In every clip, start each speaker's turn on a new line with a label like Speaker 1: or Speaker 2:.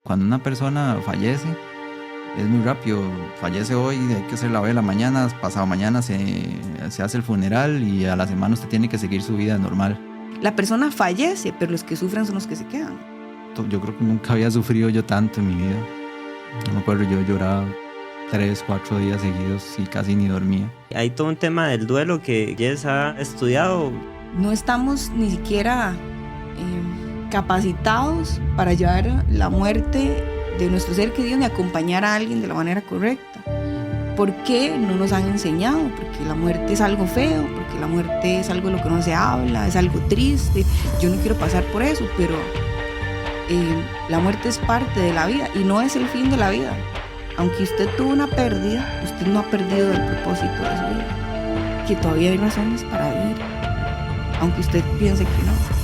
Speaker 1: cuando una persona fallece, es muy rápido. Fallece hoy, hay que hacer la vela mañana, pasado mañana se hace el funeral y a la semana usted tiene que seguir su vida normal.
Speaker 2: La persona fallece, pero los que sufren son los que se quedan.
Speaker 1: Yo creo que nunca había sufrido yo tanto en mi vida. No me acuerdo, yo lloraba 3, 4 días seguidos y casi ni dormía.
Speaker 3: Hay todo un tema del duelo que Jess ha estudiado.
Speaker 2: No estamos ni siquiera capacitados para llevar la muerte de nuestro ser querido ni acompañar a alguien de la manera correcta. ¿Por qué no nos han enseñado? Porque la muerte es algo feo, porque la muerte es algo de lo que no se habla, es algo triste. Yo no quiero pasar por eso, pero la muerte es parte de la vida y no es el fin de la vida. Aunque usted tuvo una pérdida, usted no ha perdido el propósito de su vida. Que todavía hay razones para vivir, aunque usted piense que no.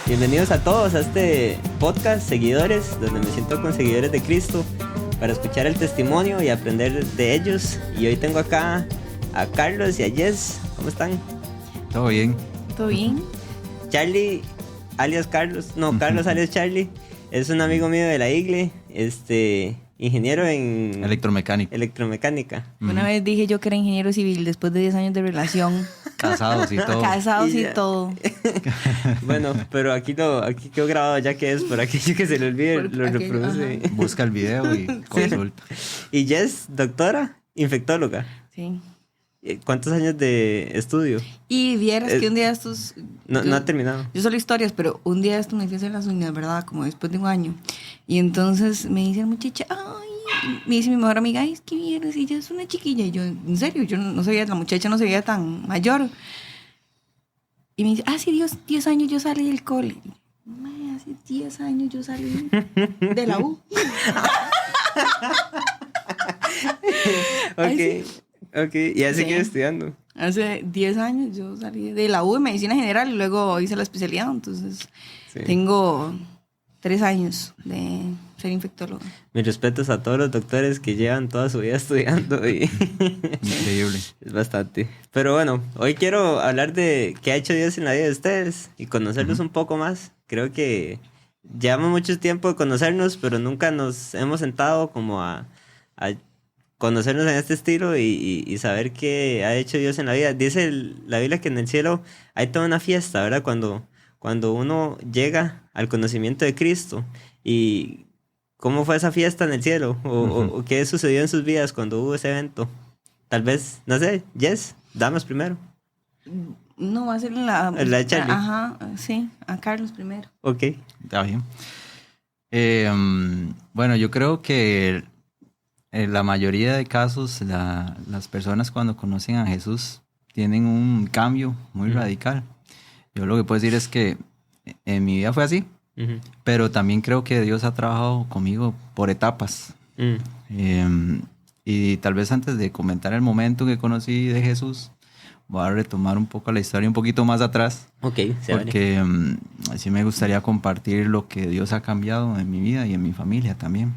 Speaker 3: Bienvenidos a todos a este podcast Seguidores, donde me siento con seguidores de Cristo para escuchar el testimonio y aprender de ellos. Y hoy tengo acá a Carlos y a Jess. ¿Cómo están?
Speaker 1: ¿Todo bien?
Speaker 2: ¿Todo bien?
Speaker 3: Charlie, alias Carlos, Carlos alias Charlie, es un amigo mío de la igle, ingeniero en electromecánica.
Speaker 2: Una vez dije yo que era ingeniero civil después de 10 años de relación.
Speaker 1: Casados y todo.
Speaker 2: Casados y todo.
Speaker 3: Bueno, pero aquí quedó grabado ya que es por aquello que se le olvide, lo reproduce.
Speaker 1: Ajá. Busca el video y consulta.
Speaker 3: Y Jess, doctora, infectóloga.
Speaker 2: Sí.
Speaker 3: ¿Cuántos años de estudio?
Speaker 2: Y vieras que un día estos...
Speaker 3: No ha terminado.
Speaker 2: Yo solo historias, pero un día esto me fui a hacer las uñas, ¿verdad? Como después de un año. Y entonces me dice la muchacha, ay, me dice mi mejor amiga, ay, es que vieras, ella es una chiquilla. Y yo, en serio, yo no sabía, la muchacha no se veía tan mayor. Y me dice, sí, 10 años yo salí del cole. Y, hace 10 años yo salí de la U.
Speaker 3: Ok, y ya seguí estudiando.
Speaker 2: Hace 10 años yo salí de la U de Medicina General y luego hice la especialidad. Entonces tengo 3 años de ser infectóloga.
Speaker 3: Mis respetos a todos los doctores que llevan toda su vida estudiando.
Speaker 1: Increíble.
Speaker 3: Es bastante. Pero bueno, hoy quiero hablar de qué ha hecho Dios en la vida de ustedes y conocerlos un poco más. Creo que llevamos mucho tiempo de conocernos, pero nunca nos hemos sentado como a conocernos en este estilo y saber qué ha hecho Dios en la vida. Dice la Biblia que en el cielo hay toda una fiesta, ¿verdad? Cuando uno llega al conocimiento de Cristo. ¿Y cómo fue esa fiesta en el cielo? ¿O qué sucedió en sus vidas cuando hubo ese evento? Tal vez, no sé, Jess, damas primero.
Speaker 2: No, va a ser la
Speaker 3: de Charlie.
Speaker 2: Ajá, sí, a Carlos primero.
Speaker 3: Ok.
Speaker 1: Está bien. Bueno, yo creo que en la mayoría de casos las personas cuando conocen a Jesús tienen un cambio muy radical. Yo lo que puedo decir es que en mi vida fue así, pero también creo que Dios ha trabajado conmigo por etapas. Y tal vez antes de comentar el momento que conocí de Jesús, voy a retomar un poco la historia un poquito más atrás.
Speaker 3: Ok,
Speaker 1: porque sí me gustaría compartir lo que Dios ha cambiado en mi vida y en mi familia también.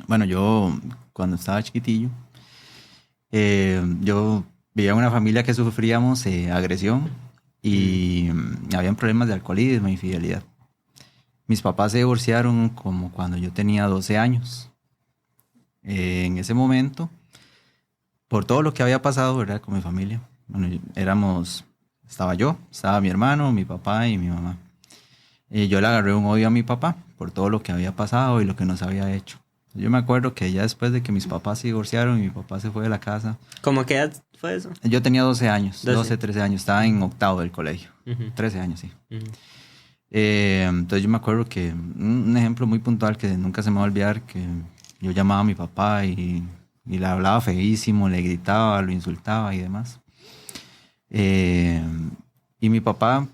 Speaker 1: Bueno, yo cuando estaba chiquitillo, yo vivía en una familia que sufríamos agresión y habían problemas de alcoholismo e infidelidad. Mis papás se divorciaron como cuando yo tenía 12 años. En ese momento, por todo lo que había pasado, ¿verdad? Con mi familia, bueno, estaba mi hermano, mi papá y mi mamá. Yo le agarré un odio a mi papá por todo lo que había pasado y lo que nos había hecho. Yo me acuerdo que ya después de que mis papás se divorciaron y mi papá se fue de la casa.
Speaker 3: ¿Cómo qué edad fue eso?
Speaker 1: Yo tenía 12 años, 12, 13 años. Estaba en octavo del colegio. 13 años, sí. Entonces yo me acuerdo que un ejemplo muy puntual que nunca se me va a olvidar, que yo llamaba a mi papá y le hablaba feísimo, le gritaba, lo insultaba y demás. Y mi papá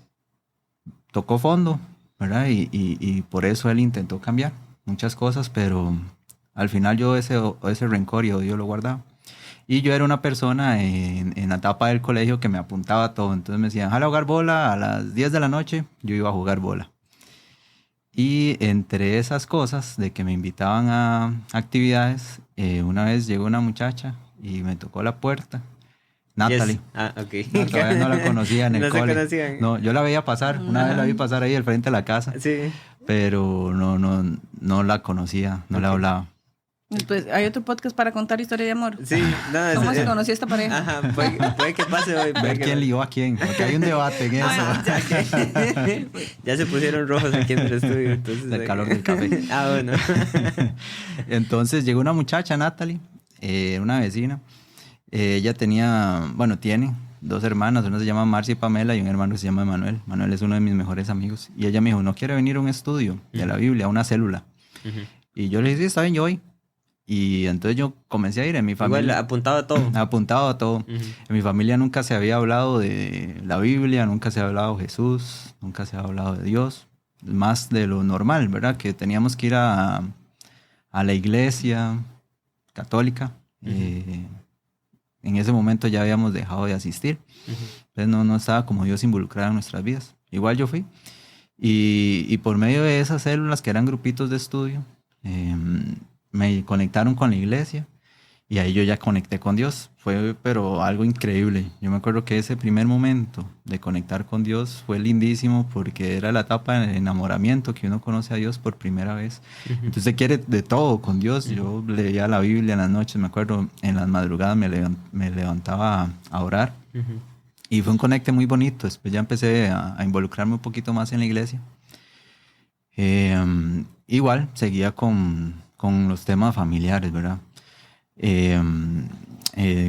Speaker 1: tocó fondo, ¿verdad? Y por eso él intentó cambiar muchas cosas, pero al final yo ese rencor y odio lo guardaba. Y yo era una persona en la etapa del colegio que me apuntaba a todo. Entonces me decían, jala a jugar bola a las 10 de la noche. Yo iba a jugar bola. Y entre esas cosas de que me invitaban a actividades, una vez llegó una muchacha y me tocó la puerta Natalie.
Speaker 3: Yes. Ah, ok.
Speaker 1: No, todavía no la conocía en el
Speaker 3: No se
Speaker 1: cole.
Speaker 3: conocían.
Speaker 1: No, yo la veía pasar, una vez la vi pasar ahí al frente de la casa,
Speaker 3: Sí.
Speaker 1: pero no la conocía, no le
Speaker 3: Ok.
Speaker 1: hablaba.
Speaker 2: Pues hay otro podcast para contar historia de amor.
Speaker 3: Sí, no,
Speaker 2: ¿Cómo se conoció esta pareja?
Speaker 3: Ajá, puede que pase hoy. puede
Speaker 1: Ver
Speaker 3: que-
Speaker 1: quién lió a quién, porque hay un debate en eso.
Speaker 3: Ya se pusieron rojos aquí en el estudio. Entonces,
Speaker 1: Del calor del café.
Speaker 3: Ah, bueno.
Speaker 1: Entonces llegó una muchacha, Natalie, una vecina. Ella tiene 2 hermanas, una se llama Marcia y Pamela y un hermano que se llama Emanuel. Manuel es uno de mis mejores amigos. Y ella me dijo, ¿no quiere venir a un estudio de la Biblia, a una célula? Y yo le dije, sí, está bien, yo voy. Y entonces yo comencé a ir en mi familia.
Speaker 3: Igual, apuntado a todo.
Speaker 1: Apuntado a todo. En mi familia nunca se había hablado de la Biblia, nunca se había hablado de Jesús, nunca se había hablado de Dios. Más de lo normal, ¿verdad? Que teníamos que ir a la iglesia católica. En ese momento ya habíamos dejado de asistir. Entonces no estaba como Dios involucrado en nuestras vidas. Igual yo fui. Y por medio de esas células, que eran grupitos de estudio, me conectaron con la iglesia. Y ahí yo ya conecté con Dios. Fue pero algo increíble. Yo me acuerdo que ese primer momento de conectar con Dios fue lindísimo porque era la etapa del enamoramiento que uno conoce a Dios por primera vez. Entonces quiere de todo con Dios. Yo leía la Biblia en las noches, me acuerdo, en las madrugadas me levantaba a orar. Y fue un conecte muy bonito. Después ya empecé a involucrarme un poquito más en la iglesia. Igual seguía con los temas familiares, ¿verdad?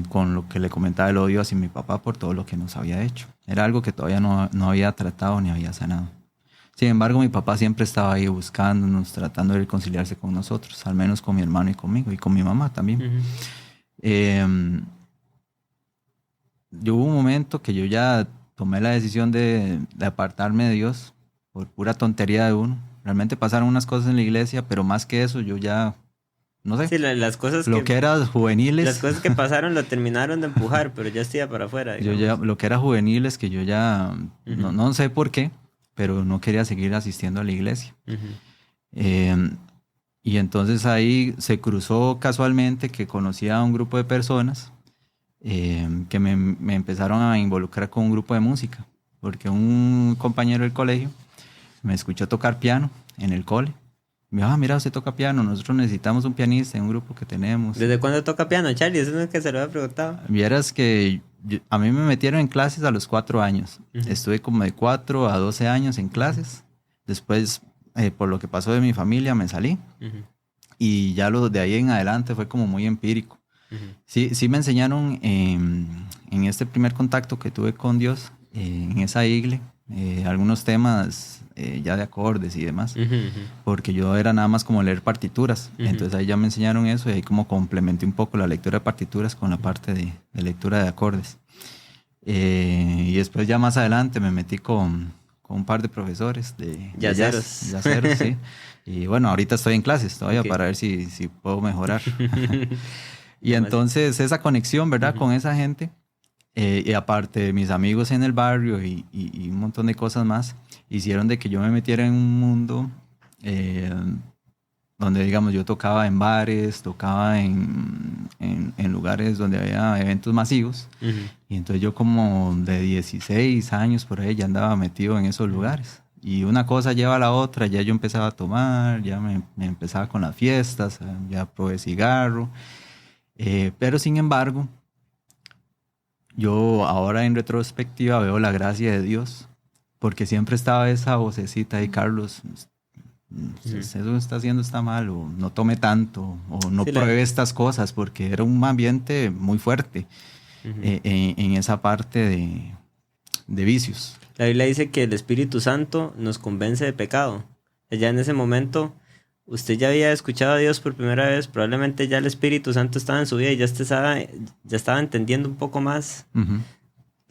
Speaker 1: Con lo que le comentaba, el odio hacia mi papá por todo lo que nos había hecho. Era algo que todavía no había tratado ni había sanado. Sin embargo, mi papá siempre estaba ahí buscándonos, tratando de reconciliarse con nosotros, al menos con mi hermano y conmigo, y con mi mamá también. Yo hubo un momento que yo ya tomé la decisión de apartarme de Dios por pura tontería de uno. Realmente pasaron unas cosas en la iglesia, pero más que eso, yo ya, no sé,
Speaker 3: Sí, las cosas
Speaker 1: lo que era juveniles.
Speaker 3: Las cosas que pasaron lo terminaron de empujar, pero ya estoy para afuera.
Speaker 1: Yo
Speaker 3: digamos.
Speaker 1: ya, lo que era juveniles, que yo ya, no sé por qué, pero no quería seguir asistiendo a la iglesia. Y entonces ahí se cruzó casualmente que conocí a un grupo de personas que me empezaron a involucrar con un grupo de música, porque un compañero del colegio me escuchó tocar piano en el cole. Me dijo, mira, usted toca piano, nosotros necesitamos un pianista en un grupo que tenemos.
Speaker 3: ¿Desde cuándo toca piano, Charlie? Eso es lo que se lo había preguntado.
Speaker 1: Vieras que a mí me metieron en clases a los 4 años. Estuve como de 4 a 12 años en clases. Después, por lo que pasó de mi familia, me salí. Y ya lo de ahí en adelante fue como muy empírico. Sí me enseñaron en este primer contacto que tuve con Dios, en esa iglesia, algunos temas ya de acordes y demás, porque yo era nada más como leer partituras. Entonces ahí ya me enseñaron eso y ahí como complementé un poco la lectura de partituras con la parte de lectura de acordes. Y después ya más adelante me metí con un par de profesores de
Speaker 3: Yaceros.
Speaker 1: yaceros, sí. Y bueno, ahorita estoy en clases todavía para ver si puedo mejorar. Y entonces esa conexión, ¿verdad? Con esa gente, y aparte de mis amigos en el barrio y un montón de cosas más, hicieron de que yo me metiera en un mundo donde, digamos, yo tocaba en bares, tocaba en lugares donde había eventos masivos. Y entonces yo como de 16 años por ahí ya andaba metido en esos lugares. Y una cosa lleva a la otra, ya yo empezaba a tomar, ya me empezaba con las fiestas, ya probé cigarro. Pero sin embargo, yo ahora en retrospectiva veo la gracia de Dios, porque siempre estaba esa vocecita ahí, Carlos, eso que está haciendo está mal, o no tome tanto, o no pruebe estas cosas, porque era un ambiente muy fuerte en esa parte de vicios.
Speaker 3: La Biblia dice que el Espíritu Santo nos convence de pecado. Ya en ese momento, usted ya había escuchado a Dios por primera vez, probablemente ya el Espíritu Santo estaba en su vida y ya estaba entendiendo un poco más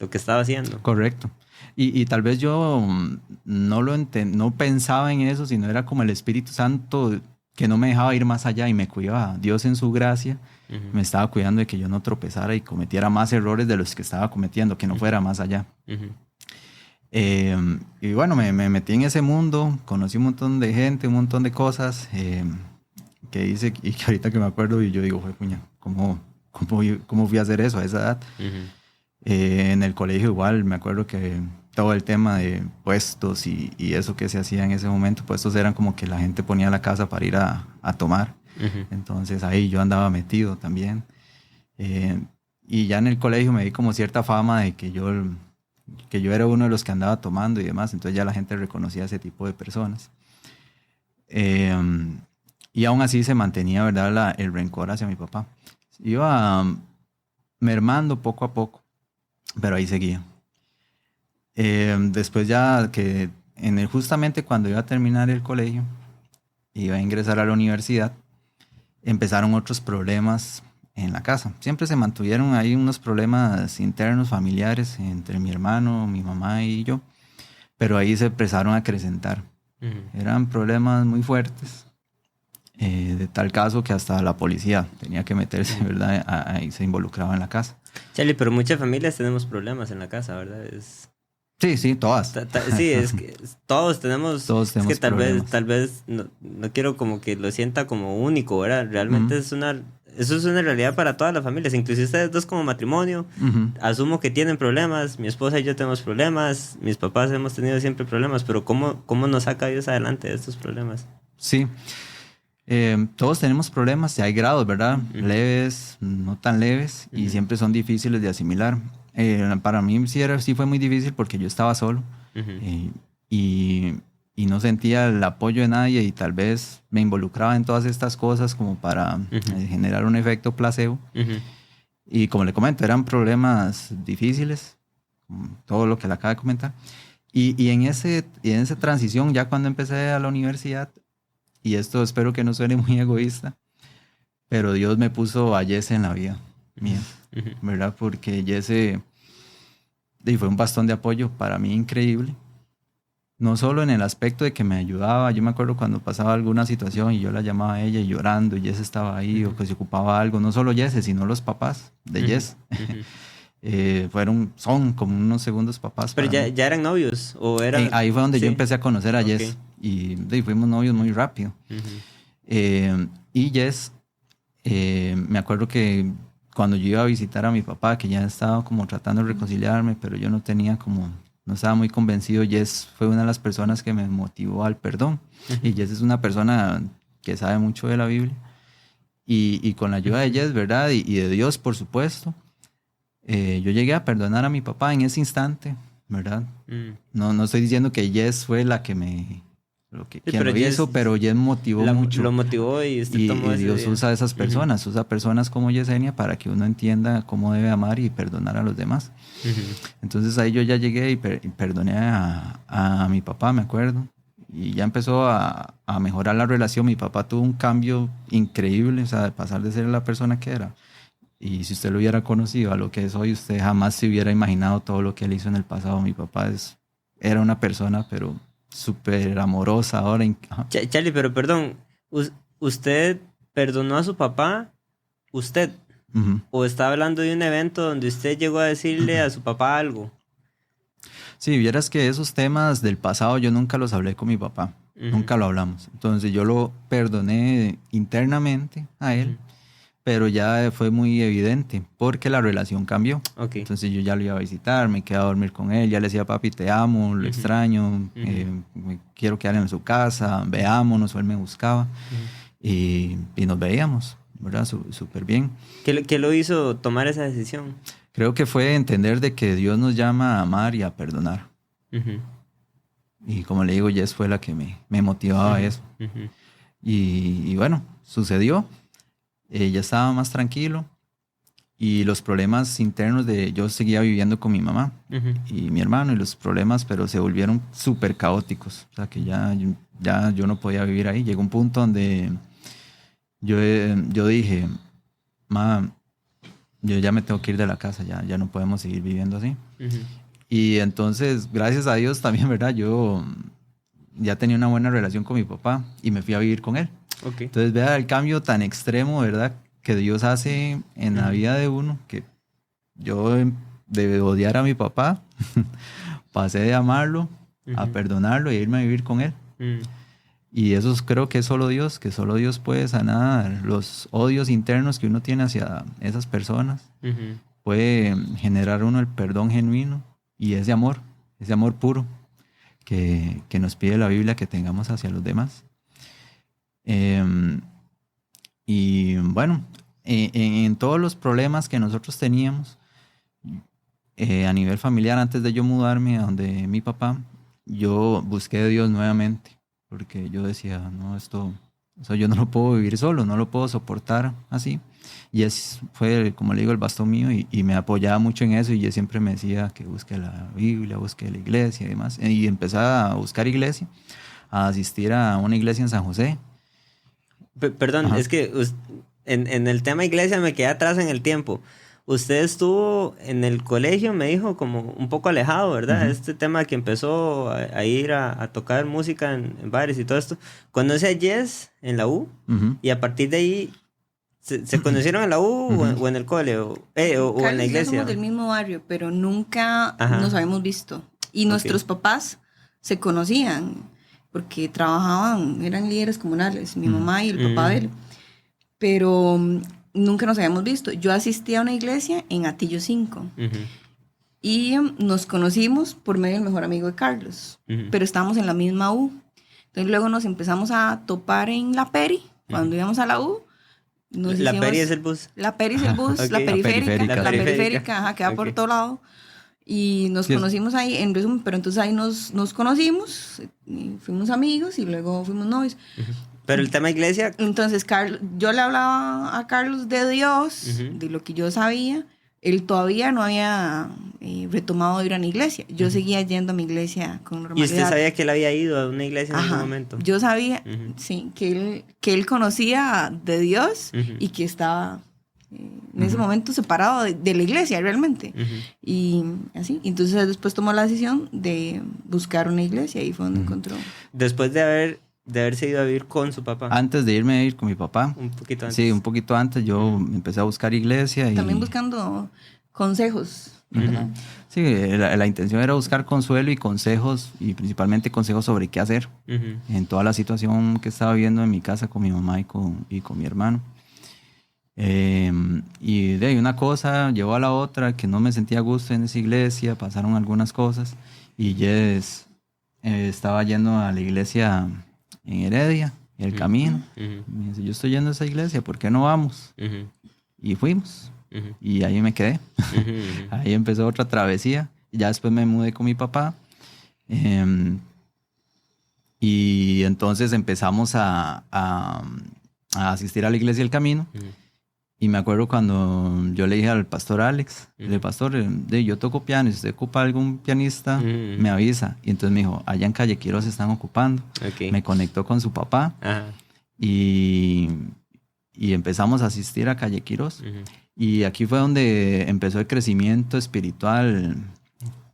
Speaker 3: lo que estaba haciendo.
Speaker 1: Correcto. Y tal vez yo no pensaba en eso, sino era como el Espíritu Santo que no me dejaba ir más allá y me cuidaba. Dios en su gracia me estaba cuidando de que yo no tropezara y cometiera más errores de los que estaba cometiendo, que no fuera más allá. Y bueno, me metí en ese mundo, conocí un montón de gente, un montón de cosas que hice y que ahorita que me acuerdo y yo digo, puña, ¿cómo fui a hacer eso a esa edad? En el colegio igual, me acuerdo que todo el tema de puestos y eso que se hacía en ese momento, puestos eran como que la gente ponía la casa para ir a tomar. Entonces ahí yo andaba metido también. Y ya en el colegio me di como cierta fama de que yo era uno de los que andaba tomando y demás, entonces ya la gente reconocía a ese tipo de personas. Y aún así se mantenía, ¿verdad?, el rencor hacia mi papá. Iba mermando poco a poco, pero ahí seguía. Después ya que justamente cuando iba a terminar el colegio, iba a ingresar a la universidad, empezaron otros problemas en la casa. Siempre se mantuvieron ahí unos problemas internos, familiares, entre mi hermano, mi mamá y yo, pero ahí se empezaron a acrecentar. Eran problemas muy fuertes, de tal caso que hasta la policía tenía que meterse, ¿verdad? Ahí se involucraba en la casa.
Speaker 3: Charlie, pero muchas familias tenemos problemas en la casa, ¿verdad?
Speaker 1: Sí, todas.
Speaker 3: Sí, es que todos tenemos es que
Speaker 1: problemas.
Speaker 3: tal vez no quiero como que lo sienta como único, ¿verdad? Realmente eso es una realidad para todas las familias, inclusive ustedes dos como matrimonio. Asumo que tienen problemas, mi esposa y yo tenemos problemas, mis papás hemos tenido siempre problemas, pero ¿cómo nos saca Dios adelante de estos problemas?
Speaker 1: Sí, todos tenemos problemas y hay grados, ¿verdad? Leves, no tan leves, y siempre son difíciles de asimilar. Para mí sí fue muy difícil porque yo estaba solo y no sentía el apoyo de nadie y tal vez me involucraba en todas estas cosas como para generar un efecto placebo. Y como le comento, eran problemas difíciles, todo lo que le acabo de comentar. Y en esa transición, ya cuando empecé a la universidad, y esto espero que no suene muy egoísta, pero Dios me puso a Jesse en la vida mía, ¿verdad? Porque Jesse fue un bastón de apoyo para mí increíble. No solo en el aspecto de que me ayudaba, yo me acuerdo cuando pasaba alguna situación y yo la llamaba a ella y llorando y Jess estaba ahí o que se ocupaba algo, no solo Jess, sino los papás de Jess. Son como unos segundos papás.
Speaker 3: ¿Pero ya eran novios? ¿O eran...
Speaker 1: ahí fue donde yo empecé a conocer a Jess y fuimos novios muy rápido. Y Jess, me acuerdo que cuando yo iba a visitar a mi papá, que ya estaba como tratando de reconciliarme, pero yo no estaba muy convencido, Jess fue una de las personas que me motivó al perdón. Y Jess es una persona que sabe mucho de la Biblia. Y con la ayuda de Jess, ¿verdad? Y de Dios, por supuesto, yo llegué a perdonar a mi papá en ese instante, ¿verdad? No estoy diciendo que Jess fue la que quien lo hizo, pero Jess motivó mucho.
Speaker 3: Lo motivó y tomó
Speaker 1: y Dios usa a esas personas, usa personas como Yesenia para que uno entienda cómo debe amar y perdonar a los demás. Entonces ahí yo ya llegué y perdoné a mi papá, me acuerdo, y ya empezó a mejorar la relación. Mi papá tuvo un cambio increíble, o sea, de pasar de ser la persona que era. Y si usted lo hubiera conocido a lo que es hoy, usted jamás se hubiera imaginado todo lo que él hizo en el pasado. Mi papá era una persona, pero súper amorosa ahora.
Speaker 3: Charlie, pero perdón, ¿usted perdonó a su papá? ¿Usted? ¿O está hablando de un evento donde usted llegó a decirle a su papá algo?
Speaker 1: Sí, vieras que esos temas del pasado yo nunca los hablé con mi papá. Nunca lo hablamos. Entonces yo lo perdoné internamente a él, pero ya fue muy evidente porque la relación cambió. Entonces yo ya lo iba a visitar, me quedaba a dormir con él, ya le decía, papi, te amo, lo extraño, quiero quedar en su casa, veámonos, o él me buscaba y nos veíamos, ¿verdad? Súper bien.
Speaker 3: ¿Qué lo hizo tomar esa decisión?
Speaker 1: Creo que fue entender de que Dios nos llama a amar y a perdonar. Y como le digo, Jess fue la que me motivaba a eso. Y bueno, sucedió. Ya estaba más tranquilo y los problemas internos yo seguía viviendo con mi mamá y mi hermano y los problemas, pero se volvieron súper caóticos. O sea que ya yo no podía vivir ahí. Llegó un punto donde yo dije, ma, yo ya me tengo que ir de la casa, ya no podemos seguir viviendo así. Y entonces, gracias a Dios también, ¿verdad? Yo ya tenía una buena relación con mi papá y me fui a vivir con él. Entonces, vea el cambio tan extremo, ¿verdad? Que Dios hace en la vida de uno, que yo de odiar a mi papá, pasé de amarlo a perdonarlo e irme a vivir con él. Y eso creo que es solo Dios, que solo Dios puede sanar los odios internos que uno tiene hacia esas personas puede generar uno el perdón genuino y ese amor puro que nos pide la Biblia que tengamos hacia los demás. Y bueno, en todos los problemas que nosotros teníamos a nivel familiar, antes de yo mudarme a donde mi papá, yo busqué a Dios nuevamente, porque yo decía, no, esto yo no lo puedo vivir solo, no lo puedo soportar así. Y fue, como le digo, el bastón mío y me apoyaba mucho en eso y yo siempre me decía que busque la Biblia, busque la iglesia y demás. Y empecé a buscar iglesia, a asistir a una iglesia en San José.
Speaker 3: Perdón,
Speaker 1: Ajá.
Speaker 3: es que en el tema iglesia me quedé atrás en el tiempo. Usted estuvo en el colegio, me dijo, como un poco alejado, ¿verdad?
Speaker 1: Uh-huh.
Speaker 3: Este tema que empezó a ir a tocar música en bares y todo esto. Conoce a Jess en la U
Speaker 1: Uh-huh.
Speaker 3: y a partir de ahí, ¿se conocieron en la U
Speaker 1: Uh-huh.
Speaker 3: o en el cole o en
Speaker 2: Carlos
Speaker 3: la
Speaker 2: y yo
Speaker 3: iglesia?
Speaker 2: somos del mismo barrio, pero nunca
Speaker 3: Ajá.
Speaker 2: nos habíamos visto. Y nuestros papás se conocían porque trabajaban, eran líderes comunales, mi mamá y el papá de él. Pero nunca nos habíamos visto. Yo asistí a una iglesia en Atillo 5
Speaker 3: Ujú.
Speaker 2: y nos conocimos por medio del mejor amigo de Carlos,
Speaker 3: Ujú.
Speaker 2: pero estábamos en la misma U. Entonces luego nos empezamos a topar en la Peri, cuando íbamos a la U.
Speaker 3: La Peri es el bus.
Speaker 2: La Peri es el bus,
Speaker 3: Ok.
Speaker 2: la periférica,
Speaker 3: La periférica.
Speaker 2: ajá, queda por
Speaker 3: Ok.
Speaker 2: todo lado. Y nos
Speaker 1: Sí,
Speaker 2: conocimos ahí, en resumen, pero entonces ahí nos conocimos, y fuimos amigos y luego fuimos novios.
Speaker 3: Pero el tema iglesia,
Speaker 2: Entonces, yo le hablaba a Carlos de Dios,
Speaker 3: Ujú.
Speaker 2: de lo que yo sabía. Él todavía no había retomado ir a una iglesia. Yo seguía yendo a mi iglesia con
Speaker 3: y
Speaker 2: normalidad.
Speaker 3: usted sabía que él había ido a una iglesia en
Speaker 2: Ajá.
Speaker 3: algún momento.
Speaker 2: Yo sabía,
Speaker 3: Ujú.
Speaker 2: sí, que él conocía de Dios
Speaker 3: Ujú.
Speaker 2: y que estaba en ese momento separado de la iglesia realmente.
Speaker 3: Ujú.
Speaker 2: Y así, entonces después tomó la decisión de buscar una iglesia y fue donde encontró.
Speaker 3: Después de haberse ido a vivir con su papá.
Speaker 1: Antes de irme a ir con mi papá,
Speaker 3: Un poquito antes.
Speaker 1: sí, un poquito antes, yo empecé a buscar iglesia.
Speaker 2: También buscando consejos. ¿verdad?
Speaker 1: Sí, la intención era buscar consuelo y consejos, y principalmente consejos sobre qué hacer
Speaker 3: Ujú.
Speaker 1: en toda la situación que estaba viviendo en mi casa con mi mamá y con mi hermano. Y de ahí una cosa llevó a la otra, que no me sentía a gusto en esa iglesia, pasaron algunas cosas, y Jess estaba yendo a la iglesia en Heredia, El Camino.
Speaker 3: Ujú.
Speaker 1: Me dice, yo estoy yendo a esa iglesia, ¿por qué no vamos?
Speaker 3: Ujú.
Speaker 1: Y fuimos,
Speaker 3: Ujú.
Speaker 1: y ahí me quedé.
Speaker 3: Ujú. Ujú.
Speaker 1: Ahí empezó otra travesía. Y ya después me mudé con mi papá. Y entonces empezamos a asistir a la iglesia del Camino.
Speaker 3: Ujú.
Speaker 1: Y me acuerdo cuando yo le dije al pastor Alex,
Speaker 3: Ujú.
Speaker 1: el pastor, yo toco piano, si usted ocupa algún pianista,
Speaker 3: Ujú.
Speaker 1: me avisa. Y entonces me dijo, allá en Calle Quiro se están ocupando.
Speaker 3: Ok.
Speaker 1: Me conectó con su papá
Speaker 3: Ajá.
Speaker 1: y empezamos a asistir a Calle Quirós.
Speaker 3: Ujú.
Speaker 1: Y aquí fue donde empezó el crecimiento espiritual,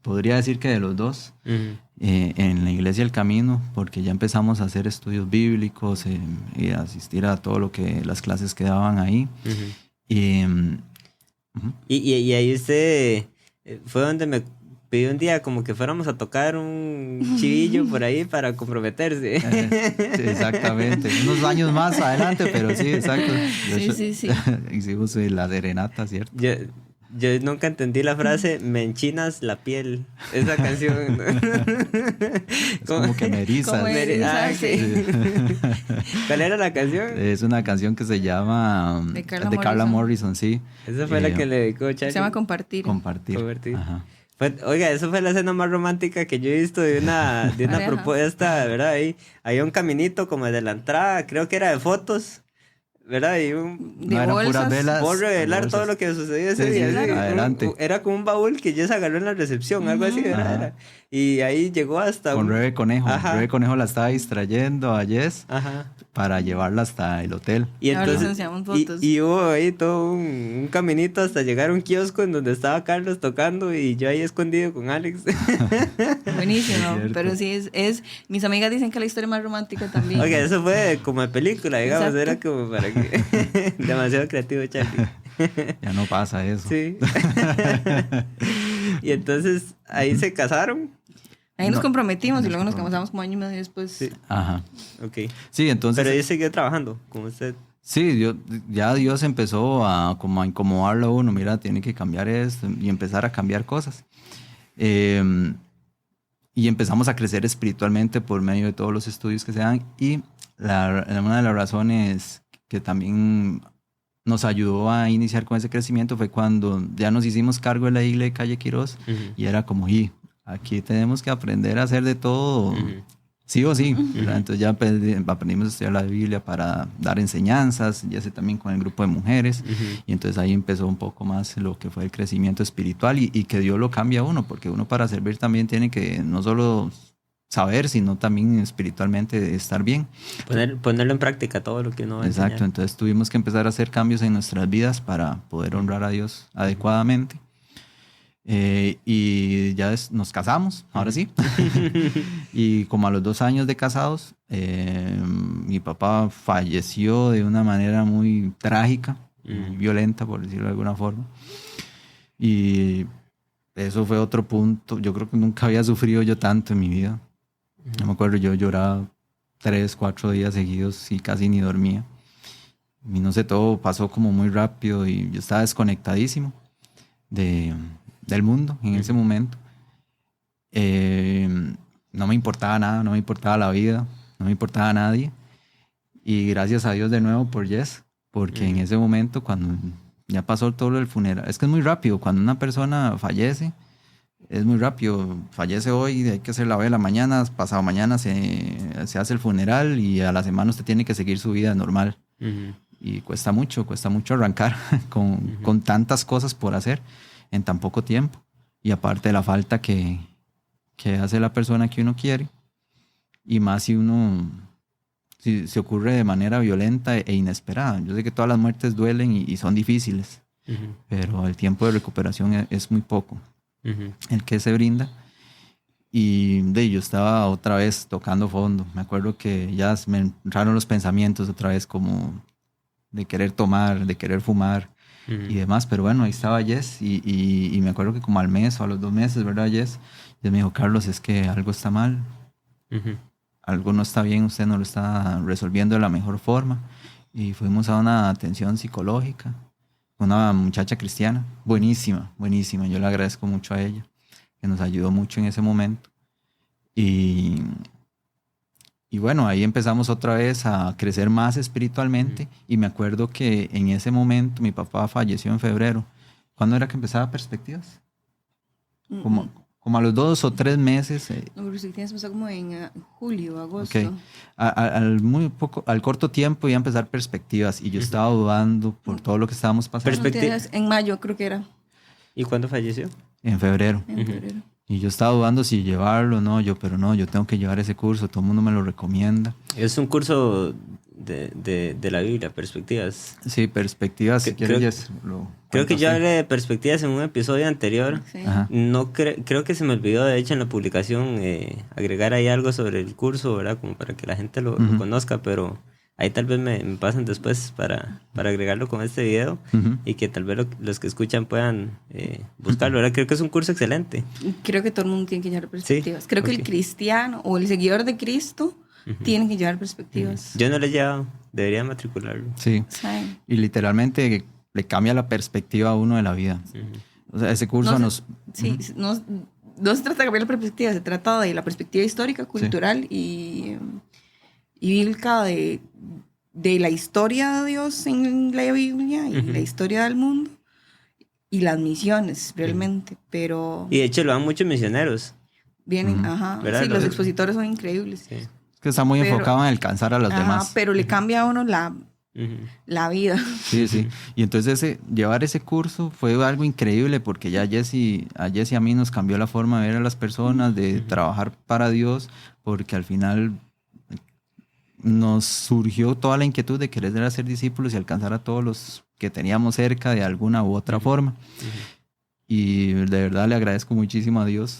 Speaker 1: podría decir que de los dos,
Speaker 3: Ujú.
Speaker 1: en la Iglesia del Camino, porque ya empezamos a hacer estudios bíblicos y a asistir a todo lo que las clases que daban ahí.
Speaker 3: Ujú.
Speaker 1: Y,
Speaker 3: Y ahí usted fue donde me pidió un día como que fuéramos a tocar un chivillo por ahí para comprometerse.
Speaker 1: sí, exactamente, unos años más adelante, pero sí, exacto.
Speaker 2: Sí.
Speaker 1: Hicimos la serenata, ¿cierto?
Speaker 3: Yo nunca entendí la frase me enchinas la piel. Esa canción.
Speaker 1: Es como que me eriza.
Speaker 2: Como eriza,
Speaker 3: ok.
Speaker 2: sí.
Speaker 3: ¿Cuál era la canción?
Speaker 1: Es una canción que se llama
Speaker 2: De Carla
Speaker 1: Carla Morrison, sí.
Speaker 3: Esa fue la que le dedicó Charlie.
Speaker 2: Se llama Compartir.
Speaker 1: Compartir.
Speaker 3: Compartir.
Speaker 1: Ajá.
Speaker 3: Oiga, eso fue la escena más romántica que yo he visto de una
Speaker 2: Pareja.
Speaker 3: propuesta, ¿verdad? Ahí había un caminito como de la entrada, creo que era de fotos, ¿verdad? Y
Speaker 2: De
Speaker 1: No, eran puras
Speaker 2: bolsas.
Speaker 1: velas.
Speaker 3: puedo revelar
Speaker 1: bolsas.
Speaker 3: todo lo que sucedió ese
Speaker 1: Sí,
Speaker 3: día.
Speaker 1: sí,
Speaker 3: ¿sí?
Speaker 1: adelante.
Speaker 3: Era como un baúl que Jess agarró en la recepción, algo así, ¿verdad?
Speaker 1: Ajá.
Speaker 3: Era. Y ahí llegó hasta
Speaker 1: Con
Speaker 3: un...
Speaker 1: Rebe Conejo.
Speaker 3: Ajá.
Speaker 1: Rebe Conejo la estaba distrayendo a Jess
Speaker 3: Ajá.
Speaker 1: para llevarla hasta el hotel.
Speaker 3: Y
Speaker 2: Ahora
Speaker 3: entonces,
Speaker 2: les enseñamos fotos.
Speaker 3: y hubo ahí todo un caminito hasta llegar a un kiosco en donde estaba Carlos tocando y yo ahí escondido con Alex.
Speaker 2: Buenísimo.
Speaker 1: Es cierto.
Speaker 2: Pero sí, mis amigas dicen que la historia más romántica también.
Speaker 3: Oiga, eso fue como de película, digamos,
Speaker 2: Exacto.
Speaker 3: era como para que... Demasiado creativo, Charlie.
Speaker 1: Ya no pasa eso.
Speaker 3: Sí. Y entonces ahí se casaron.
Speaker 2: Ahí nos
Speaker 1: No.
Speaker 2: comprometimos y luego nos casamos como año y medio después.
Speaker 3: Sí.
Speaker 1: Ajá.
Speaker 3: Ok.
Speaker 1: Sí, entonces.
Speaker 3: Pero ella siguió trabajando con usted.
Speaker 1: Sí, ya Dios empezó a como a incomodarlo a uno, mira, tiene que cambiar esto y empezar a cambiar cosas. Eh, y empezamos a crecer espiritualmente por medio de todos los estudios que se dan y una de las razones que también nos ayudó a iniciar con ese crecimiento fue cuando ya nos hicimos cargo de la iglesia de Calle Quirós y era como, y aquí tenemos que aprender a hacer de todo, sí o sí, ¿verdad? Entonces ya aprendimos a estudiar la Biblia para dar enseñanzas, ya sé también con el grupo de mujeres, y entonces ahí empezó un poco más lo que fue el crecimiento espiritual y que Dios lo cambia a uno, porque uno para servir también tiene que no solo saber, sino también espiritualmente estar bien.
Speaker 3: Ponerlo en práctica todo lo que uno va a
Speaker 1: Exacto,
Speaker 3: enseñar.
Speaker 1: entonces tuvimos que empezar a hacer cambios en nuestras vidas para poder honrar a Dios adecuadamente. Y ya nos casamos, ahora sí. Y como a los 2 años de casados, mi papá falleció de una manera muy trágica, muy violenta, por decirlo de alguna forma. Y eso fue otro punto. Yo creo que nunca había sufrido yo tanto en mi vida. No me acuerdo, yo lloraba 3, 4 días seguidos y casi ni dormía. Y no sé, todo pasó como muy rápido y yo estaba desconectadísimo del mundo en ese momento. No me importaba nada, no me importaba la vida, no me importaba a nadie. Y gracias a Dios de nuevo por Jess, porque en ese momento cuando ya pasó todo lo del funeral, es que es muy rápido, cuando una persona fallece, es muy rápido, fallece hoy, hay que hacer la vela mañana, pasado mañana se hace el funeral y a la semana usted tiene que seguir su vida normal. Y cuesta mucho arrancar con tantas cosas por hacer en tan poco tiempo. Y aparte de la falta que hace la persona que uno quiere, y más si se ocurre de manera violenta e inesperada. Yo sé que todas las muertes duelen y son difíciles, pero el tiempo de recuperación es muy poco el que se brinda. Y yo estaba otra vez tocando fondo. Me acuerdo que ya me entraron los pensamientos otra vez como de querer tomar, de querer fumar y demás. Pero bueno, ahí estaba Jess y me acuerdo que como al mes o a los 2 meses, ¿verdad, Jess? Jess me dijo, Carlos, es que algo está mal. Algo no está bien, usted no lo está resolviendo de la mejor forma. Y fuimos a una atención psicológica. Una muchacha cristiana, buenísima, buenísima. Yo le agradezco mucho a ella, que nos ayudó mucho en ese momento. Y bueno, ahí empezamos otra vez a crecer más espiritualmente. Y me acuerdo que en ese momento mi papá falleció en febrero. ¿Cuándo era que empezaba Perspectivas? Como a los 2 o 3 meses.
Speaker 2: No, Perspectivas empezó como en julio, agosto.
Speaker 1: Okay. Al corto tiempo iba a empezar Perspectivas y yo estaba dudando por todo lo que estábamos pasando.
Speaker 2: En mayo creo que era.
Speaker 3: ¿Y cuándo falleció?
Speaker 1: En febrero.
Speaker 2: En febrero.
Speaker 1: Y yo estaba dudando si llevarlo o no. Yo tengo que llevar ese curso. Todo el mundo me lo recomienda.
Speaker 3: Es un curso de la Biblia, Perspectivas.
Speaker 1: Sí, Perspectivas. Si quieres,
Speaker 3: creo que yo hablé de Perspectivas en un episodio anterior.
Speaker 2: Sí.
Speaker 3: No creo que se me olvidó, de hecho, en la publicación agregar ahí algo sobre el curso, ¿verdad? Como para que la gente lo conozca, pero ahí tal vez me pasen después para agregarlo con este video y que tal vez los que escuchan puedan buscarlo, ¿verdad? Creo que es un curso excelente.
Speaker 2: Creo que todo el mundo tiene que llevar Perspectivas.
Speaker 3: ¿Sí?
Speaker 2: Creo que el cristiano o el seguidor de Cristo tiene que llevar Perspectivas.
Speaker 3: Yo no lo he llevado, debería matricularlo.
Speaker 1: Sí. Y literalmente le cambia la perspectiva a uno de la vida. O sea, ese curso
Speaker 2: no se trata de cambiar la perspectiva, se trata de la perspectiva histórica, cultural y bíblica de la historia de Dios en la Biblia y la historia del mundo y las misiones realmente, pero...
Speaker 3: Y de hecho lo dan muchos misioneros.
Speaker 2: Vienen,
Speaker 3: ¿verdad?
Speaker 2: Sí, los expositores son increíbles.
Speaker 1: Sí. Es que está muy enfocado en alcanzar a los demás.
Speaker 2: Pero le cambia a uno la vida.
Speaker 1: Sí. Y entonces llevar ese curso fue algo increíble porque ya a Jess y a mí nos cambió la forma de ver a las personas, de trabajar para Dios, porque al final nos surgió toda la inquietud de querer hacer discípulos y alcanzar a todos los que teníamos cerca de alguna u otra forma. Y de verdad le agradezco muchísimo a Dios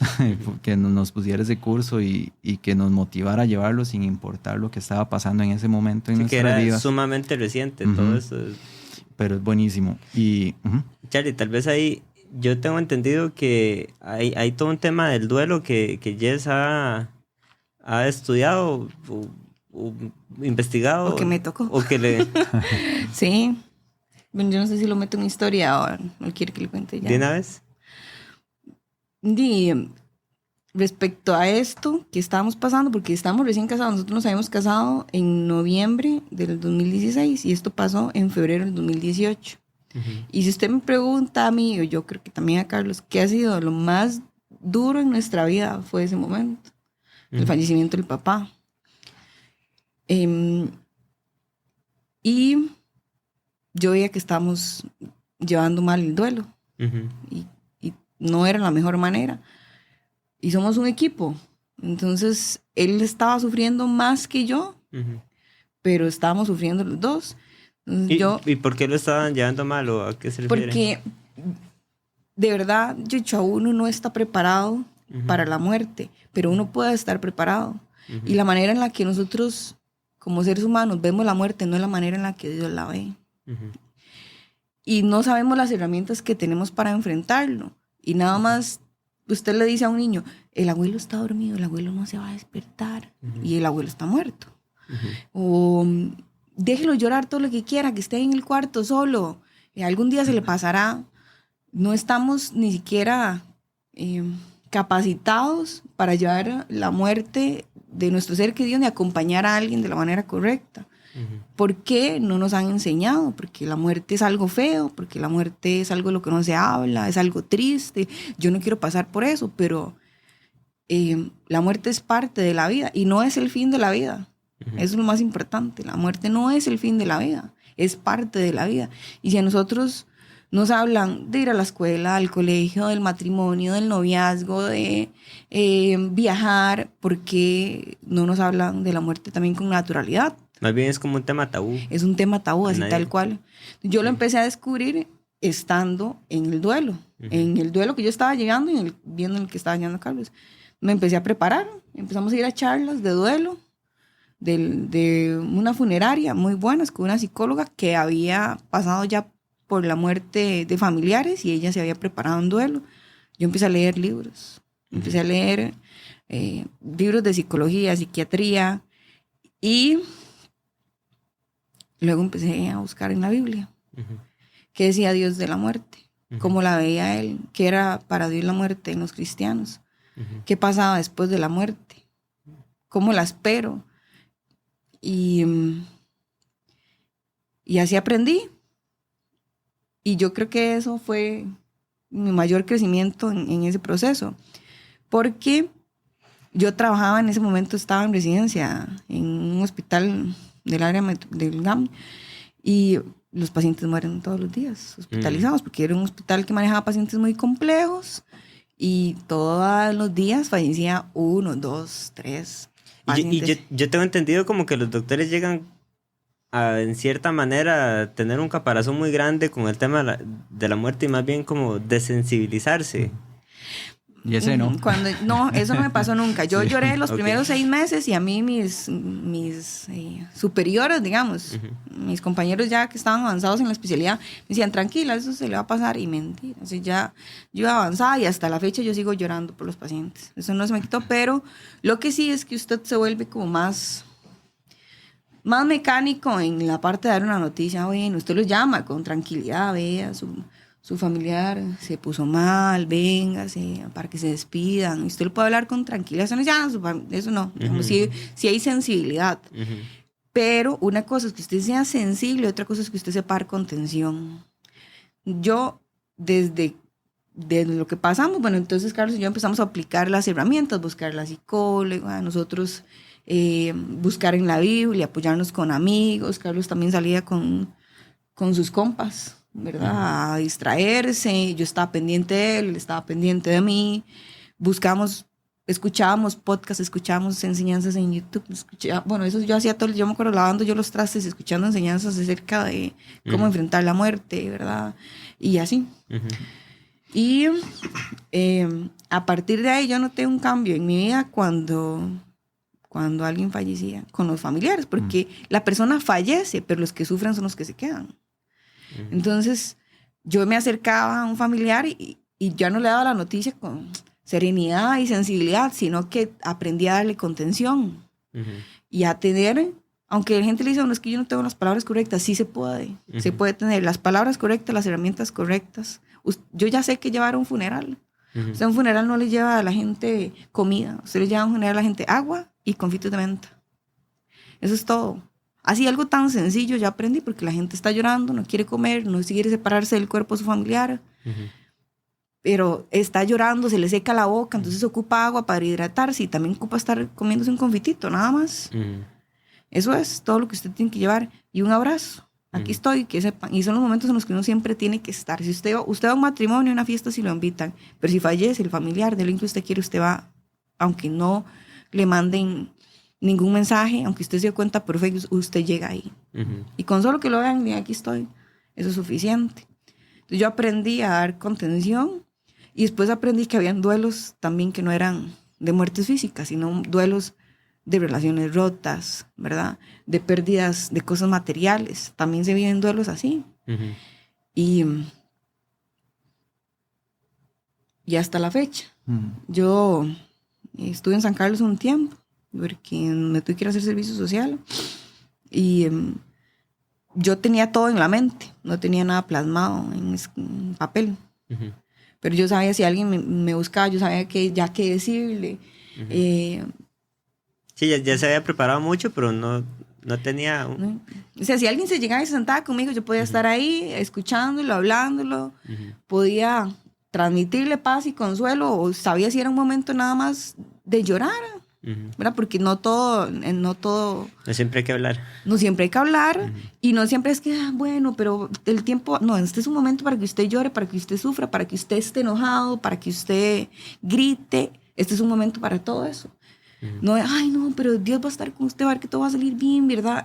Speaker 1: que nos pusiera ese curso y que nos motivara a llevarlo sin importar lo que estaba pasando en ese momento en nuestras vidas.
Speaker 3: Que era sumamente reciente todo eso.
Speaker 1: Pero es buenísimo. Y
Speaker 3: Charlie, tal vez ahí yo tengo entendido que hay todo un tema del duelo que Jess ha estudiado investigado.
Speaker 2: O que me tocó.
Speaker 3: O que le...
Speaker 2: Sí. Bueno, yo no sé si lo meto en historia o no quiere que le cuente ya.
Speaker 3: ¿De una vez?
Speaker 2: Respecto a esto que estábamos pasando, porque estábamos recién casados, nosotros nos habíamos casado en noviembre del 2016 y esto pasó en febrero del 2018. Y si usted me pregunta a mí, o yo creo que también a Carlos, ¿qué ha sido lo más duro en nuestra vida? Fue ese momento, el fallecimiento del papá. Y yo veía que estábamos llevando mal el duelo y no era la mejor manera. Y somos un equipo. Entonces, él estaba sufriendo más que yo, pero estábamos sufriendo los dos. Entonces,
Speaker 3: ¿Y por qué lo estaban llevando mal o a qué se refiere?
Speaker 2: Porque, de verdad, uno no está preparado para la muerte, pero uno puede estar preparado. Y la manera en la que nosotros, como seres humanos, vemos la muerte no es la manera en la que Dios la ve. Y no sabemos las herramientas que tenemos para enfrentarlo. Y nada más, usted le dice a un niño, el abuelo está dormido, el abuelo no se va a despertar, y el abuelo está muerto. O déjelo llorar todo lo que quiera, que esté en el cuarto solo, algún día se le pasará. No estamos ni siquiera capacitados para llevar la muerte de nuestro ser querido ni acompañar a alguien de la manera correcta. ¿Por qué no nos han enseñado? Porque la muerte es algo feo, porque la muerte es algo de lo que no se habla, es algo triste. Yo no quiero pasar por eso, pero la muerte es parte de la vida y no es el fin de la vida. Eso es lo más importante. La muerte no es el fin de la vida, es parte de la vida. Y si a nosotros nos hablan de ir a la escuela, al colegio, del matrimonio, del noviazgo, de viajar, ¿por qué no nos hablan de la muerte también con naturalidad?
Speaker 3: Más bien es como un tema tabú.
Speaker 2: Es un tema tabú, así tal cual. Yo lo empecé a descubrir estando en el duelo. En el duelo que yo estaba llegando y viendo el que estaba llegando Carlos. Me empecé a preparar. Empezamos a ir a charlas de duelo de una funeraria muy buenas con una psicóloga que había pasado ya por la muerte de familiares y ella se había preparado en duelo. Yo empecé a leer libros. Empecé a leer libros de psicología, psiquiatría y... Luego empecé a buscar en la Biblia qué decía Dios de la muerte, cómo la veía él, qué era para Dios la muerte en los cristianos, qué pasaba después de la muerte, cómo la espero. Y así aprendí. Y yo creo que eso fue mi mayor crecimiento en ese proceso, porque yo trabajaba en ese momento, estaba en residencia en un hospital del área del GAM y los pacientes mueren todos los días hospitalizados porque era un hospital que manejaba pacientes muy complejos y todos los días fallecía 1, 2, 3 pacientes.
Speaker 3: Y yo tengo entendido como que los doctores llegan a, en cierta manera, a tener un caparazón muy grande con el tema de la muerte y más bien como desensibilizarse.
Speaker 1: Y ese no.
Speaker 2: No, eso no me pasó nunca. Yo lloré los primeros 6 meses y a mí mis superiores, digamos, mis compañeros ya que estaban avanzados en la especialidad, me decían, tranquila, eso se le va a pasar. Y mentira. O sea, ya yo avanzaba y hasta la fecha yo sigo llorando por los pacientes. Eso no se me quitó, pero lo que sí es que usted se vuelve como más mecánico en la parte de dar una noticia. Bueno, usted los llama con tranquilidad, vea, su familiar se puso mal, véngase, para que se despidan. Usted lo puede hablar con tranquilidad. Eso no. Digamos, sí hay sensibilidad. Pero una cosa es que usted sea sensible, otra cosa es que usted sepa dar contención. Yo, desde lo que pasamos, bueno, entonces Carlos y yo empezamos a aplicar las herramientas, buscar la psicóloga, nosotros buscar en la Biblia, apoyarnos con amigos. Carlos también salía con sus compas, ¿verdad? A distraerse. Yo estaba pendiente de él estaba pendiente de mí. Escuchábamos podcasts, escuchábamos enseñanzas en YouTube. Bueno, eso yo hacía todo. Yo me acuerdo lavando yo los trastes, escuchando enseñanzas acerca de cómo enfrentar la muerte, ¿verdad? Y así. Y a partir de ahí yo noté un cambio en mi vida cuando alguien fallecía con los familiares, porque la persona fallece, pero los que sufren son los que se quedan. Entonces, yo me acercaba a un familiar y ya no le daba la noticia con serenidad y sensibilidad, sino que aprendí a darle contención. y a tener, aunque la gente le dice, bueno, es que yo no tengo las palabras correctas, sí se puede. Se puede tener las palabras correctas, las herramientas correctas. Yo ya sé que llevar a un funeral. Usted a un funeral no le lleva a la gente comida. Usted le lleva a un funeral a la gente agua y confites de menta. Eso es todo. Así algo tan sencillo ya aprendí porque la gente está llorando, no quiere comer, no quiere separarse del cuerpo de su familiar. Pero está llorando, se le seca la boca, entonces ocupa agua para hidratarse y también ocupa estar comiéndose un confitito, nada más. Eso es todo lo que usted tiene que llevar. Y un abrazo. Aquí estoy, que sepan. Y son los momentos en los que uno siempre tiene que estar. Si usted va a un matrimonio, a una fiesta, si lo invitan. Pero si fallece el familiar de alguien que usted quiere, usted va, aunque no le manden ningún mensaje, aunque usted se dé cuenta por Facebook, usted llega ahí. Y con solo que lo vean, mira, aquí estoy. Eso es suficiente. Entonces yo aprendí a dar contención y después aprendí que habían duelos también que no eran de muertes físicas, sino duelos de relaciones rotas, ¿verdad? De pérdidas de cosas materiales. También se viven duelos así. Y hasta la fecha. Yo estuve en San Carlos un tiempo, porque me tuve que ir a hacer servicio social. Y yo tenía todo en la mente. No tenía nada plasmado en papel. Pero yo sabía si alguien me buscaba, yo sabía qué decirle.
Speaker 3: Sí, ya se había preparado mucho, pero no tenía...
Speaker 2: O sea, si alguien se llegaba y se sentaba conmigo, yo podía estar ahí escuchándolo, hablándolo, podía transmitirle paz y consuelo, o sabía si era un momento nada más de llorar, ¿verdad? Porque no siempre hay que hablar. No siempre hay que hablar, y no siempre es que, bueno, pero el tiempo... No, este es un momento para que usted llore, para que usted sufra, para que usted esté enojado, para que usted grite. Este es un momento para todo eso. No, ay, no, pero Dios va a estar con usted, va a ver que todo va a salir bien, ¿verdad?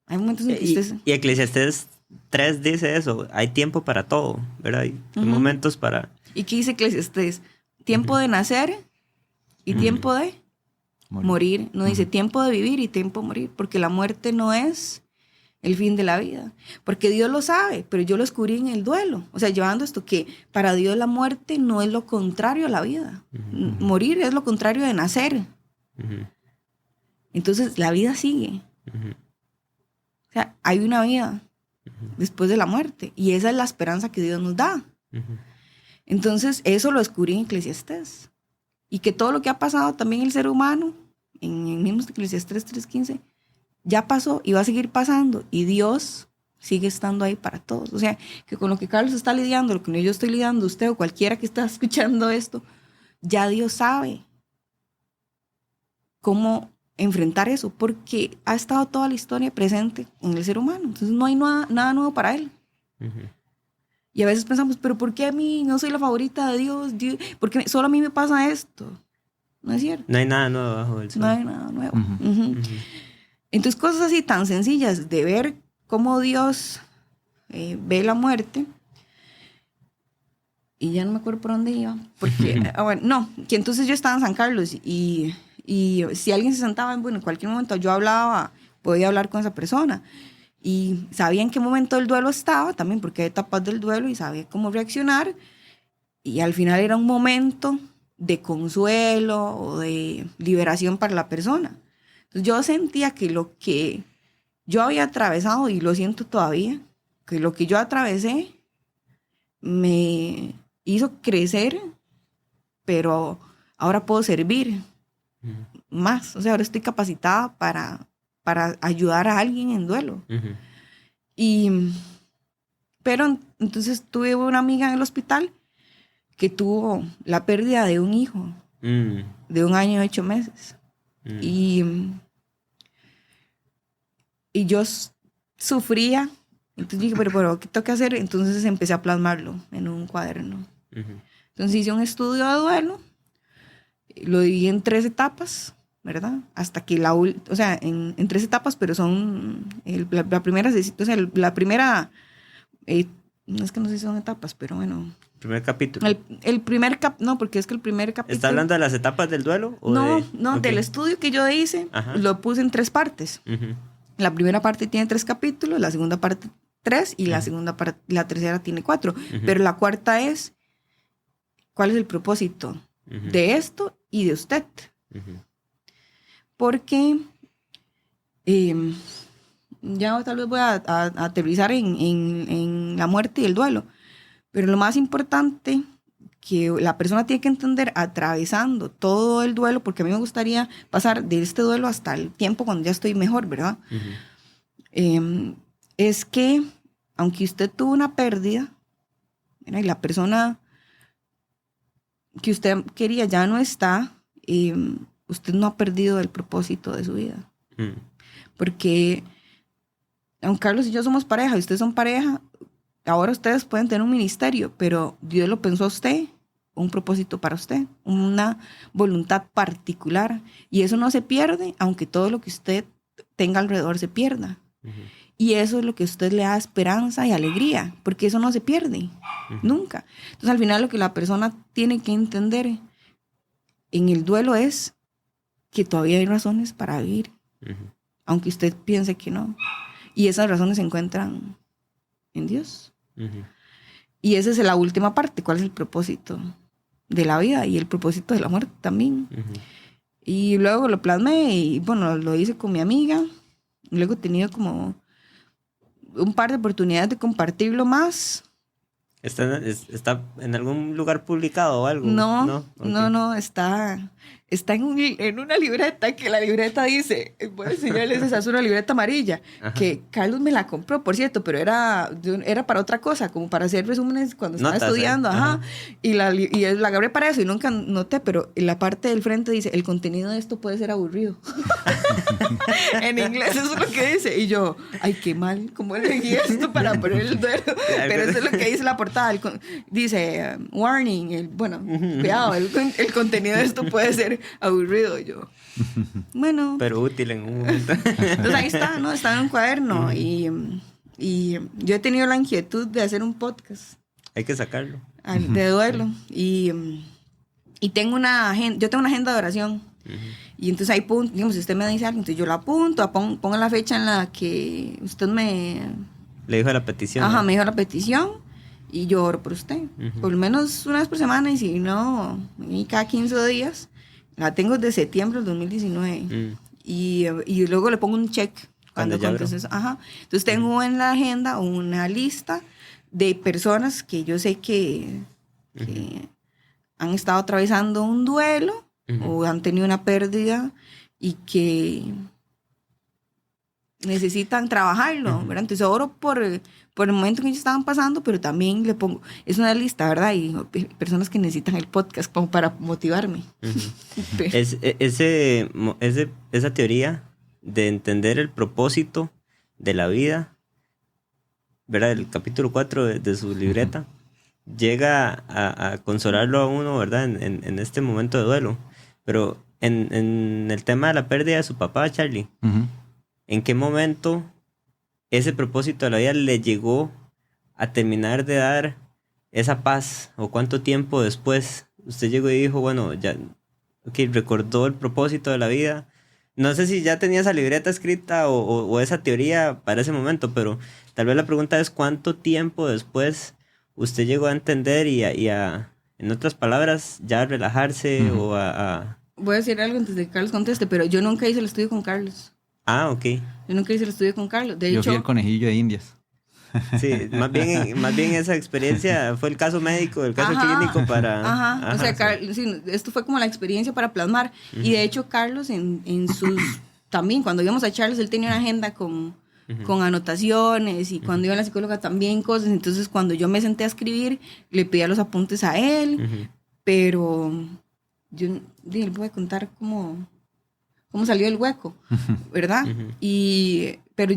Speaker 2: Hay momentos en que usted...
Speaker 3: Y Eclesiastés 3 dice eso, hay tiempo para todo, ¿verdad? Hay momentos para...
Speaker 2: ¿Y qué dice Eclesiastés? Tiempo de nacer y tiempo de morir. No dice tiempo de vivir y tiempo de morir, porque la muerte no es el fin de la vida. Porque Dios lo sabe, pero yo lo descubrí en el duelo. O sea, llevando esto que para Dios la muerte no es lo contrario a la vida. Morir es lo contrario de nacer. Entonces, la vida sigue. O sea, hay una vida después de la muerte. Y esa es la esperanza que Dios nos da. Entonces, eso lo descubrí en Eclesiastés. Y que todo lo que ha pasado también el ser humano, en el mismo Eclesiastés 3:15, ya pasó y va a seguir pasando. Y Dios sigue estando ahí para todos. O sea, que con lo que Carlos está lidiando, lo que yo estoy lidiando, usted o cualquiera que está escuchando esto, ya Dios sabe cómo enfrentar eso, porque ha estado toda la historia presente en el ser humano. Entonces no hay nada nuevo para él. Y a veces pensamos, pero ¿por qué a mí no soy la favorita de Dios? ¿Por qué solo a mí me pasa esto? No es cierto.
Speaker 3: No hay nada nuevo bajo el sol.
Speaker 2: No hay nada nuevo. Entonces, cosas así tan sencillas de ver cómo Dios ve la muerte. Y ya no me acuerdo por dónde iba. Porque, que entonces yo estaba en San Carlos y si alguien se sentaba, en cualquier momento yo podía hablar con esa persona. Y sabía en qué momento del duelo estaba también, porque hay etapas del duelo y sabía cómo reaccionar. Y al final era un momento de consuelo o de liberación para la persona. Entonces yo sentía que lo que yo había atravesado, y lo siento todavía, que lo que yo atravesé me hizo crecer, pero ahora puedo servir más. O sea, ahora estoy capacitada para ayudar a alguien en duelo. Pero entonces tuve una amiga en el hospital que tuvo la pérdida de un hijo de 1 año y 8 meses. Y yo sufría. Entonces dije, pero ¿qué tengo que hacer? Entonces empecé a plasmarlo en un cuaderno. Entonces hice un estudio de duelo, lo dividí en 3 etapas, ¿verdad? Hasta que en 3 etapas, pero son la primera, o sea, la primera, no es que no sé si son etapas, pero bueno.
Speaker 3: Primer capítulo.
Speaker 2: No, porque es que el primer capítulo.
Speaker 3: ¿Está hablando de las etapas del duelo?
Speaker 2: No,
Speaker 3: okay.
Speaker 2: Del estudio que yo hice, lo puse en 3 partes. La primera parte tiene 3 capítulos, la segunda parte 3 y la tercera tiene 4. Pero la cuarta es, ¿cuál es el propósito de esto y de usted? porque ya tal vez voy a aterrizar en la muerte y el duelo, pero lo más importante que la persona tiene que entender atravesando todo el duelo, porque a mí me gustaría pasar de este duelo hasta el tiempo cuando ya estoy mejor, ¿verdad? Es que aunque usted tuvo una pérdida, ¿verdad? Y la persona que usted quería ya no está, usted no ha perdido el propósito de su vida. Porque aunque Carlos y yo somos pareja y ustedes son pareja, ahora ustedes pueden tener un ministerio, pero Dios lo pensó a usted, un propósito para usted, una voluntad particular, y eso no se pierde, aunque todo lo que usted tenga alrededor se pierda. Y eso es lo que a usted le da esperanza y alegría, porque eso no se pierde, nunca. Entonces, al final, lo que la persona tiene que entender en el duelo es que todavía hay razones para vivir, aunque usted piense que no. Y esas razones se encuentran en Dios. Y esa es la última parte, ¿cuál es el propósito de la vida y el propósito de la muerte también? Y luego lo plasmé y bueno, lo hice con mi amiga. Luego he tenido como un par de oportunidades de compartirlo más.
Speaker 3: ¿Está en algún lugar publicado o algo?
Speaker 2: No,
Speaker 3: Okay.
Speaker 2: no, está en una libreta, que la libreta dice, voy a enseñarles, esa es una libreta amarilla, que Carlos me la compró, por cierto, pero era para otra cosa, como para hacer resúmenes cuando estaba estudiando, y la agarré para eso y nunca noté, pero en la parte del frente dice, el contenido de esto puede ser aburrido. En inglés eso es lo que dice, y yo, ay, qué mal, ¿cómo elegí esto para poner el duelo? Pero eso es lo que dice la portada, dice, warning, cuidado, el contenido de esto puede ser aburrido. Yo, bueno,
Speaker 3: pero útil en un momento.
Speaker 2: Entonces ahí está, ¿no? Está en un cuaderno. Y yo he tenido la inquietud de hacer un podcast.
Speaker 3: Hay que sacarlo.
Speaker 2: De duelo. Y tengo yo tengo una agenda de oración. Y entonces ahí, digamos, si usted me dice algo, entonces yo la apunto, pongo la fecha en la que usted
Speaker 3: le dijo la petición.
Speaker 2: Ajá, me dijo la petición. Y yo oro por usted. Por lo menos una vez por semana. Y si no, cada 15 días. La tengo desde septiembre del 2019. Y luego le pongo un check. Entonces tengo en la agenda una lista de personas que yo sé que han estado atravesando un duelo o han tenido una pérdida y que necesitan trabajarlo, ¿verdad? Entonces oro por el momento que ellos estaban pasando, pero también le pongo, es una lista, ¿verdad? Y personas que necesitan el podcast como para motivarme.
Speaker 3: Esa teoría de entender el propósito de la vida, ¿verdad? El capítulo 4 de su libreta, llega a consolarlo a uno, ¿verdad? En este momento de duelo. Pero en el tema de la pérdida de su papá, Charlie, ¿en qué momento ese propósito de la vida le llegó a terminar de dar esa paz? ¿O cuánto tiempo después usted llegó y dijo, bueno, ya, recordó el propósito de la vida? No sé si ya tenía esa libreta escrita o esa teoría para ese momento, pero tal vez la pregunta es cuánto tiempo después usted llegó a entender y a en otras palabras, ya a relajarse o a...
Speaker 2: Voy a decir algo antes de que Carlos conteste, pero yo nunca hice el estudio con Carlos.
Speaker 3: Ah, ok.
Speaker 2: Yo nunca hice el estudio con Carlos. De hecho,
Speaker 1: fui el conejillo de Indias.
Speaker 3: Sí, más bien esa experiencia fue el caso médico, el caso clínico para...
Speaker 2: O sea, sí, esto fue como la experiencia para plasmar. Y de hecho, Carlos, en sus... También, cuando íbamos a Charles, él tenía una agenda con anotaciones, y cuando iba a la psicóloga también cosas. Entonces, cuando yo me senté a escribir, le pedía los apuntes a él, pero yo le voy a contar cómo salió el hueco, ¿verdad? Pero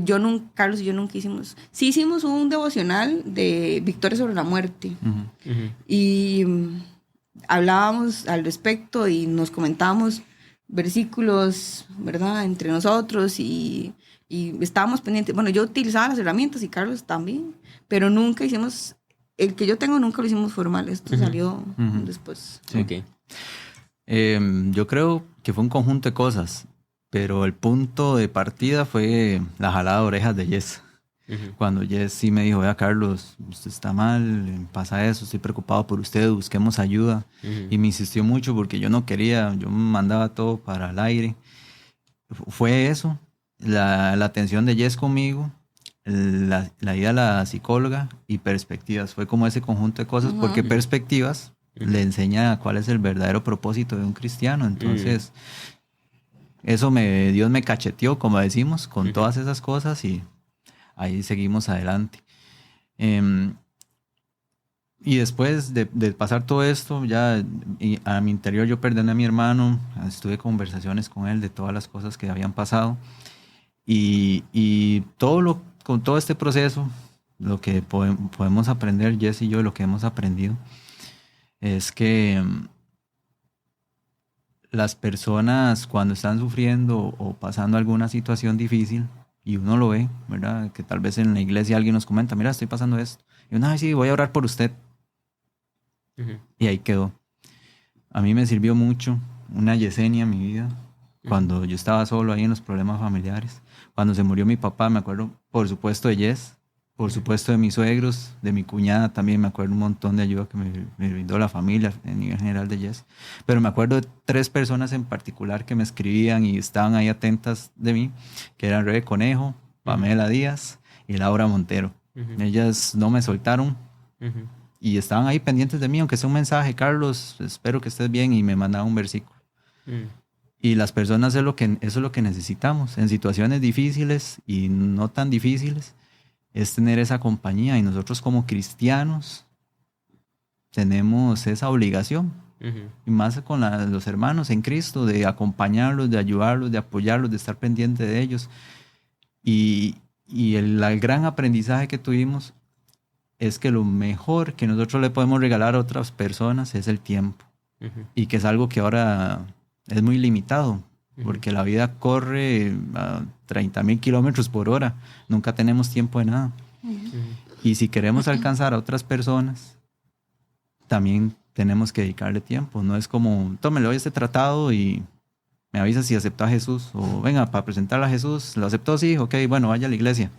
Speaker 2: Carlos y yo nunca hicimos... Sí hicimos un devocional de Victoria sobre la muerte. Y hablábamos al respecto y nos comentábamos versículos, ¿verdad? Entre nosotros y estábamos pendientes. Bueno, yo utilizaba las herramientas y Carlos también, pero nunca hicimos... El que yo tengo nunca lo hicimos formal. Esto salió después.
Speaker 1: Sí. Okay. Yo creo que fue un conjunto de cosas, pero el punto de partida fue la jalada de orejas de Jess. Cuando Jess sí me dijo, vea Carlos, usted está mal, pasa eso, estoy preocupado por usted, busquemos ayuda. Y me insistió mucho porque yo no quería, yo mandaba todo para el aire. fue eso, la atención de Jess conmigo, la ida a la psicóloga y perspectivas. Fue como ese conjunto de cosas, porque perspectivas le enseña cuál es el verdadero propósito de un cristiano. Entonces, Dios me cacheteó, como decimos, con todas esas cosas y ahí seguimos adelante. Y después de pasar todo esto, ya a mi interior yo perdoné a mi hermano, estuve conversaciones con él de todas las cosas que habían pasado y con todo este proceso, lo que podemos aprender, Jess y yo, lo que hemos aprendido, es que las personas cuando están sufriendo o pasando alguna situación difícil, y uno lo ve, ¿verdad? Que tal vez en la iglesia alguien nos comenta, mira, estoy pasando esto. Y uno, ay, sí, voy a orar por usted. Y ahí quedó. A mí me sirvió mucho una Yesenia en mi vida, cuando yo estaba solo ahí en los problemas familiares. Cuando se murió mi papá, me acuerdo, por supuesto, de Jess, por supuesto, de mis suegros, de mi cuñada también. Me acuerdo un montón de ayuda que me brindó la familia, a nivel general de Jess. Pero me acuerdo de 3 personas en particular que me escribían y estaban ahí atentas de mí, que eran Rebe Conejo, Pamela Díaz y Laura Montero. Ellas no me soltaron. Y estaban ahí pendientes de mí, aunque sea un mensaje, Carlos, espero que estés bien, y me mandaban un versículo. Y las personas eso es lo que necesitamos. En situaciones difíciles y no tan difíciles, es tener esa compañía. Y nosotros como cristianos tenemos esa obligación. Y más con los hermanos en Cristo, de acompañarlos, de ayudarlos, de apoyarlos, de estar pendiente de ellos. Y el gran aprendizaje que tuvimos es que lo mejor que nosotros le podemos regalar a otras personas es el tiempo. Y que es algo que ahora es muy limitado, porque la vida corre a 30,000 kilómetros por hora. Nunca tenemos tiempo de nada. Y si queremos alcanzar a otras personas, también tenemos que dedicarle tiempo. No es como, tómelo este tratado y me avisa si acepta a Jesús. O venga, para presentarle a Jesús, ¿lo aceptó? Sí, ok, bueno, vaya a la iglesia.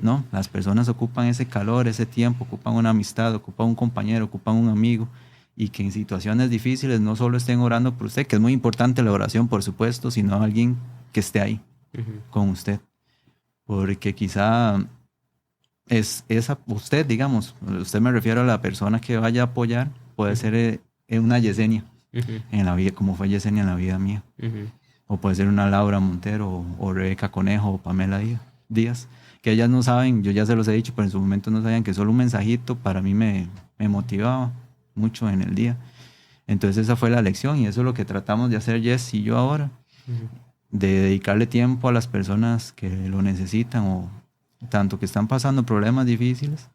Speaker 1: No, las personas ocupan ese calor, ese tiempo, ocupan una amistad, ocupan un compañero, ocupan un amigo, y que en situaciones difíciles no solo estén orando por usted, que es muy importante la oración, por supuesto, sino alguien que esté ahí con usted. Porque quizá usted, digamos, usted me refiero a la persona que vaya a apoyar, puede ser una Yesenia en la vida, como fue Yesenia en la vida mía. O puede ser una Laura Montero, o Rebeca Conejo, o Pamela Díaz, que ellas no saben, yo ya se los he dicho, pero en su momento no sabían que solo un mensajito para mí me motivaba mucho en el día. Entonces esa fue la lección, y eso es lo que tratamos de hacer Jess y yo ahora, de dedicarle tiempo a las personas que lo necesitan, o tanto que están pasando problemas difíciles,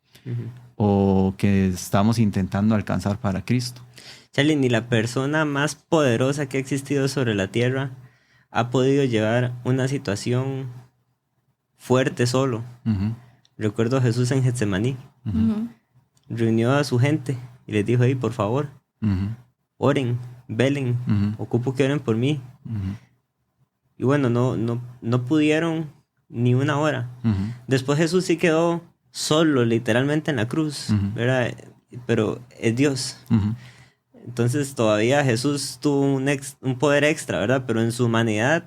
Speaker 1: o que estamos intentando alcanzar para Cristo.
Speaker 3: Charlie, ni la persona más poderosa que ha existido sobre la tierra ha podido llevar una situación fuerte solo. Recuerdo a Jesús en Getsemaní. Reunió a su gente y les dijo, hey, por favor, oren, velen, ocupo que oren por mí. Y bueno, no pudieron ni una hora. Después Jesús sí quedó solo, literalmente en la cruz, ¿verdad? Pero es Dios. Entonces todavía Jesús tuvo un poder extra, ¿verdad? Pero en su humanidad,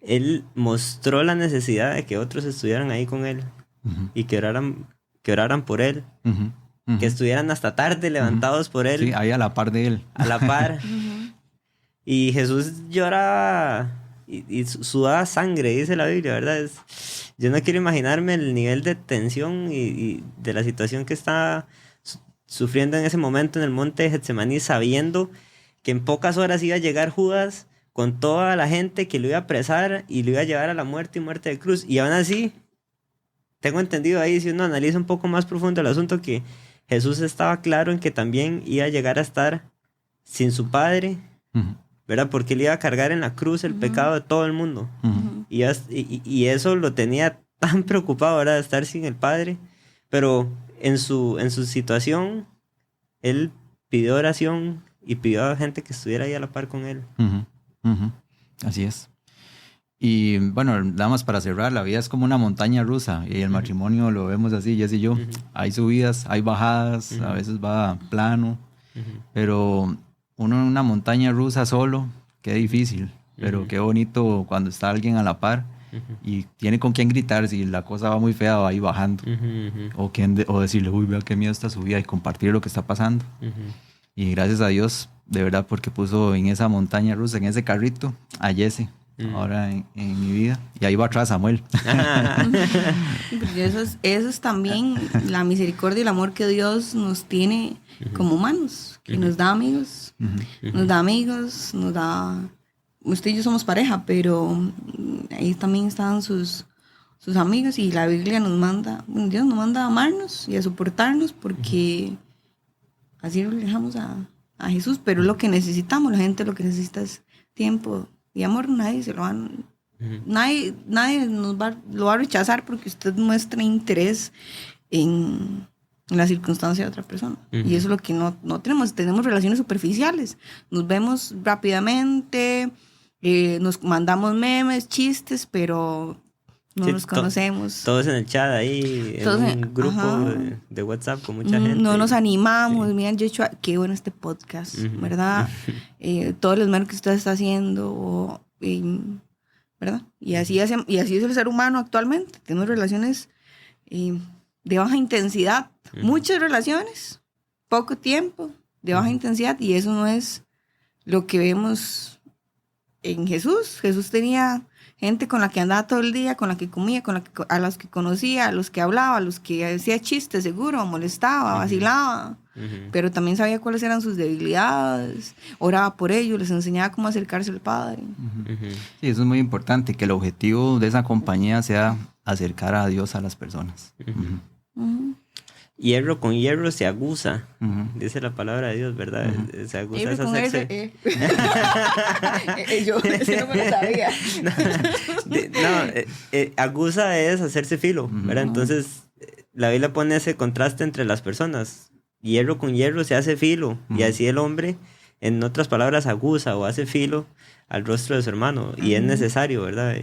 Speaker 3: Él mostró la necesidad de que otros estuvieran ahí con Él y que oraran por Él. Que estuvieran hasta tarde levantados por Él.
Speaker 1: Sí, ahí a la par de Él.
Speaker 3: A la par. Y Jesús lloraba y sudaba sangre, dice la Biblia, ¿verdad? Yo no quiero imaginarme el nivel de tensión y de la situación que estaba sufriendo en ese momento en el monte de Getsemaní, sabiendo que en pocas horas iba a llegar Judas con toda la gente que lo iba a apresar y lo iba a llevar a la muerte y muerte de cruz. Y aún así, tengo entendido ahí, si uno analiza un poco más profundo el asunto, que Jesús estaba claro en que también iba a llegar a estar sin su Padre, ¿verdad? Porque él iba a cargar en la cruz el pecado de todo el mundo. Y eso lo tenía tan preocupado, ¿verdad? De estar sin el Padre. Pero en su situación, él pidió oración y pidió a gente que estuviera ahí a la par con él.
Speaker 1: Así es. Y bueno, nada más para cerrar, la vida es como una montaña rusa, y el matrimonio lo vemos así, Jess y yo. Hay subidas, hay bajadas, a veces va plano, pero uno en una montaña rusa solo, qué difícil. pero qué bonito cuando está alguien a la par y tiene con quién gritar si la cosa va muy fea, va ahí bajando. O decirle, uy, vea qué miedo está su vida y compartir lo que está pasando. Y gracias a Dios, de verdad, porque puso en esa montaña rusa, en ese carrito, a Jesse, ahora en mi vida. Y ahí va atrás Samuel.
Speaker 2: Porque eso es también la misericordia y el amor que Dios nos tiene como humanos, que nos da amigos, nos da... Usted y yo somos pareja, pero ahí también están sus amigos, y la Biblia nos manda, Dios nos manda a amarnos y a soportarnos, porque así reflejamos a Jesús, pero es lo que necesitamos. La gente lo que necesita es tiempo y amor. Nadie se lo va, nadie lo va a rechazar porque usted muestra interés en la circunstancia de otra persona. Y eso es lo que no tenemos relaciones superficiales. Nos vemos rápidamente, nos mandamos memes, chistes, pero no nos conocemos.
Speaker 3: Todos en el chat ahí,
Speaker 2: todos
Speaker 3: en un grupo de WhatsApp con mucha gente.
Speaker 2: No nos animamos. Sí. Miren, Joshua, qué bueno este podcast, ¿verdad? Todo el esmero que usted está haciendo, ¿verdad? Y así es el ser humano actualmente. Tenemos relaciones de baja intensidad. Muchas relaciones, poco tiempo, de baja intensidad, y eso no es lo que vemos en Jesús. Jesús tenía gente con la que andaba todo el día, con la que comía, a los que conocía, a los que hablaba, a los que hacía chistes, seguro, molestaba, vacilaba, pero también sabía cuáles eran sus debilidades, oraba por ellos, les enseñaba cómo acercarse al Padre.
Speaker 1: Sí, eso es muy importante, que el objetivo de esa compañía sea acercar a Dios a las personas.
Speaker 3: Hierro con hierro se aguza, dice la palabra de Dios, ¿verdad? Se aguza es hacerse...
Speaker 2: Yo eso no me lo sabía.
Speaker 3: Aguza es hacerse filo, ¿verdad? Entonces, la Biblia pone ese contraste entre las personas. Hierro con hierro se hace filo, y así el hombre, en otras palabras, aguza o hace filo al rostro de su hermano, y es necesario, ¿verdad?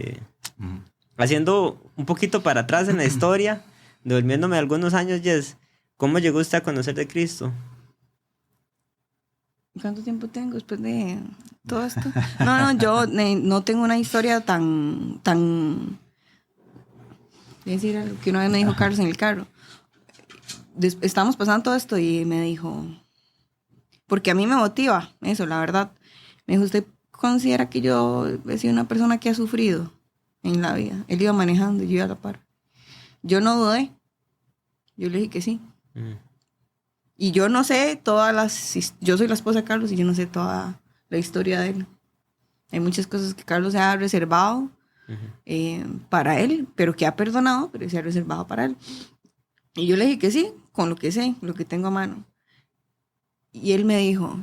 Speaker 3: Haciendo un poquito para atrás en la historia, devolviéndome algunos años, Jess, ¿cómo llegó usted a conocer de Cristo?
Speaker 2: ¿Cuánto tiempo tengo después de todo esto? Yo no tengo una historia tan... Voy a decir algo que una vez me dijo Carlos en el carro. Estábamos pasando todo esto y me dijo... Porque a mí me motiva eso, la verdad. Me dijo, ¿usted considera que yo he sido una persona que ha sufrido en la vida? Él iba manejando y yo iba a la par. Yo no dudé. Yo le dije que sí. Y yo no sé yo soy la esposa de Carlos y yo no sé toda la historia de él. Hay muchas cosas que Carlos se ha reservado para él, pero que ha perdonado, pero se ha reservado para él. Y yo le dije que sí, con lo que sé, lo que tengo a mano. Y él me dijo,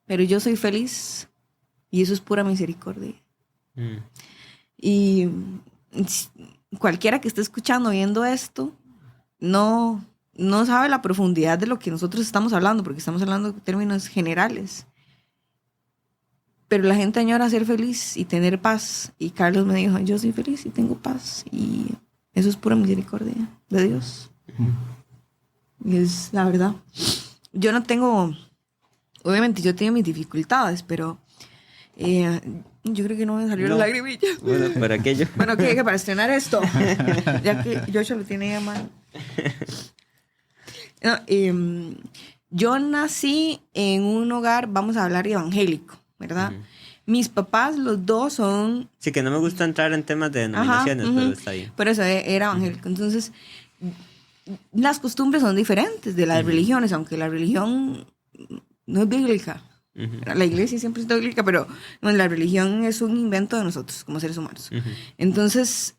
Speaker 2: pero yo soy feliz y eso es pura misericordia. Y cualquiera que esté escuchando, viendo esto, no sabe la profundidad de lo que nosotros estamos hablando, porque estamos hablando de términos generales. Pero la gente añora ser feliz y tener paz. Y Carlos me dijo, yo soy feliz y tengo paz. Y eso es pura misericordia de Dios. Y es la verdad. Yo no tengo... Obviamente yo tengo mis dificultades, pero... yo creo que no me salió la lagrimilla.
Speaker 3: Bueno, para aquello.
Speaker 2: Bueno, que para estrenar esto. Ya que Joshua lo tiene ahí a mano. No, yo nací en un hogar, vamos a hablar evangélico, ¿verdad? Mis papás, los dos son...
Speaker 3: Sí, que no me gusta entrar en temas de denominaciones, pero está ahí.
Speaker 2: Por eso era evangélico. Entonces, las costumbres son diferentes de las religiones, aunque la religión no es bíblica. La iglesia siempre es bíblica, pero la religión es un invento de nosotros como seres humanos. Entonces,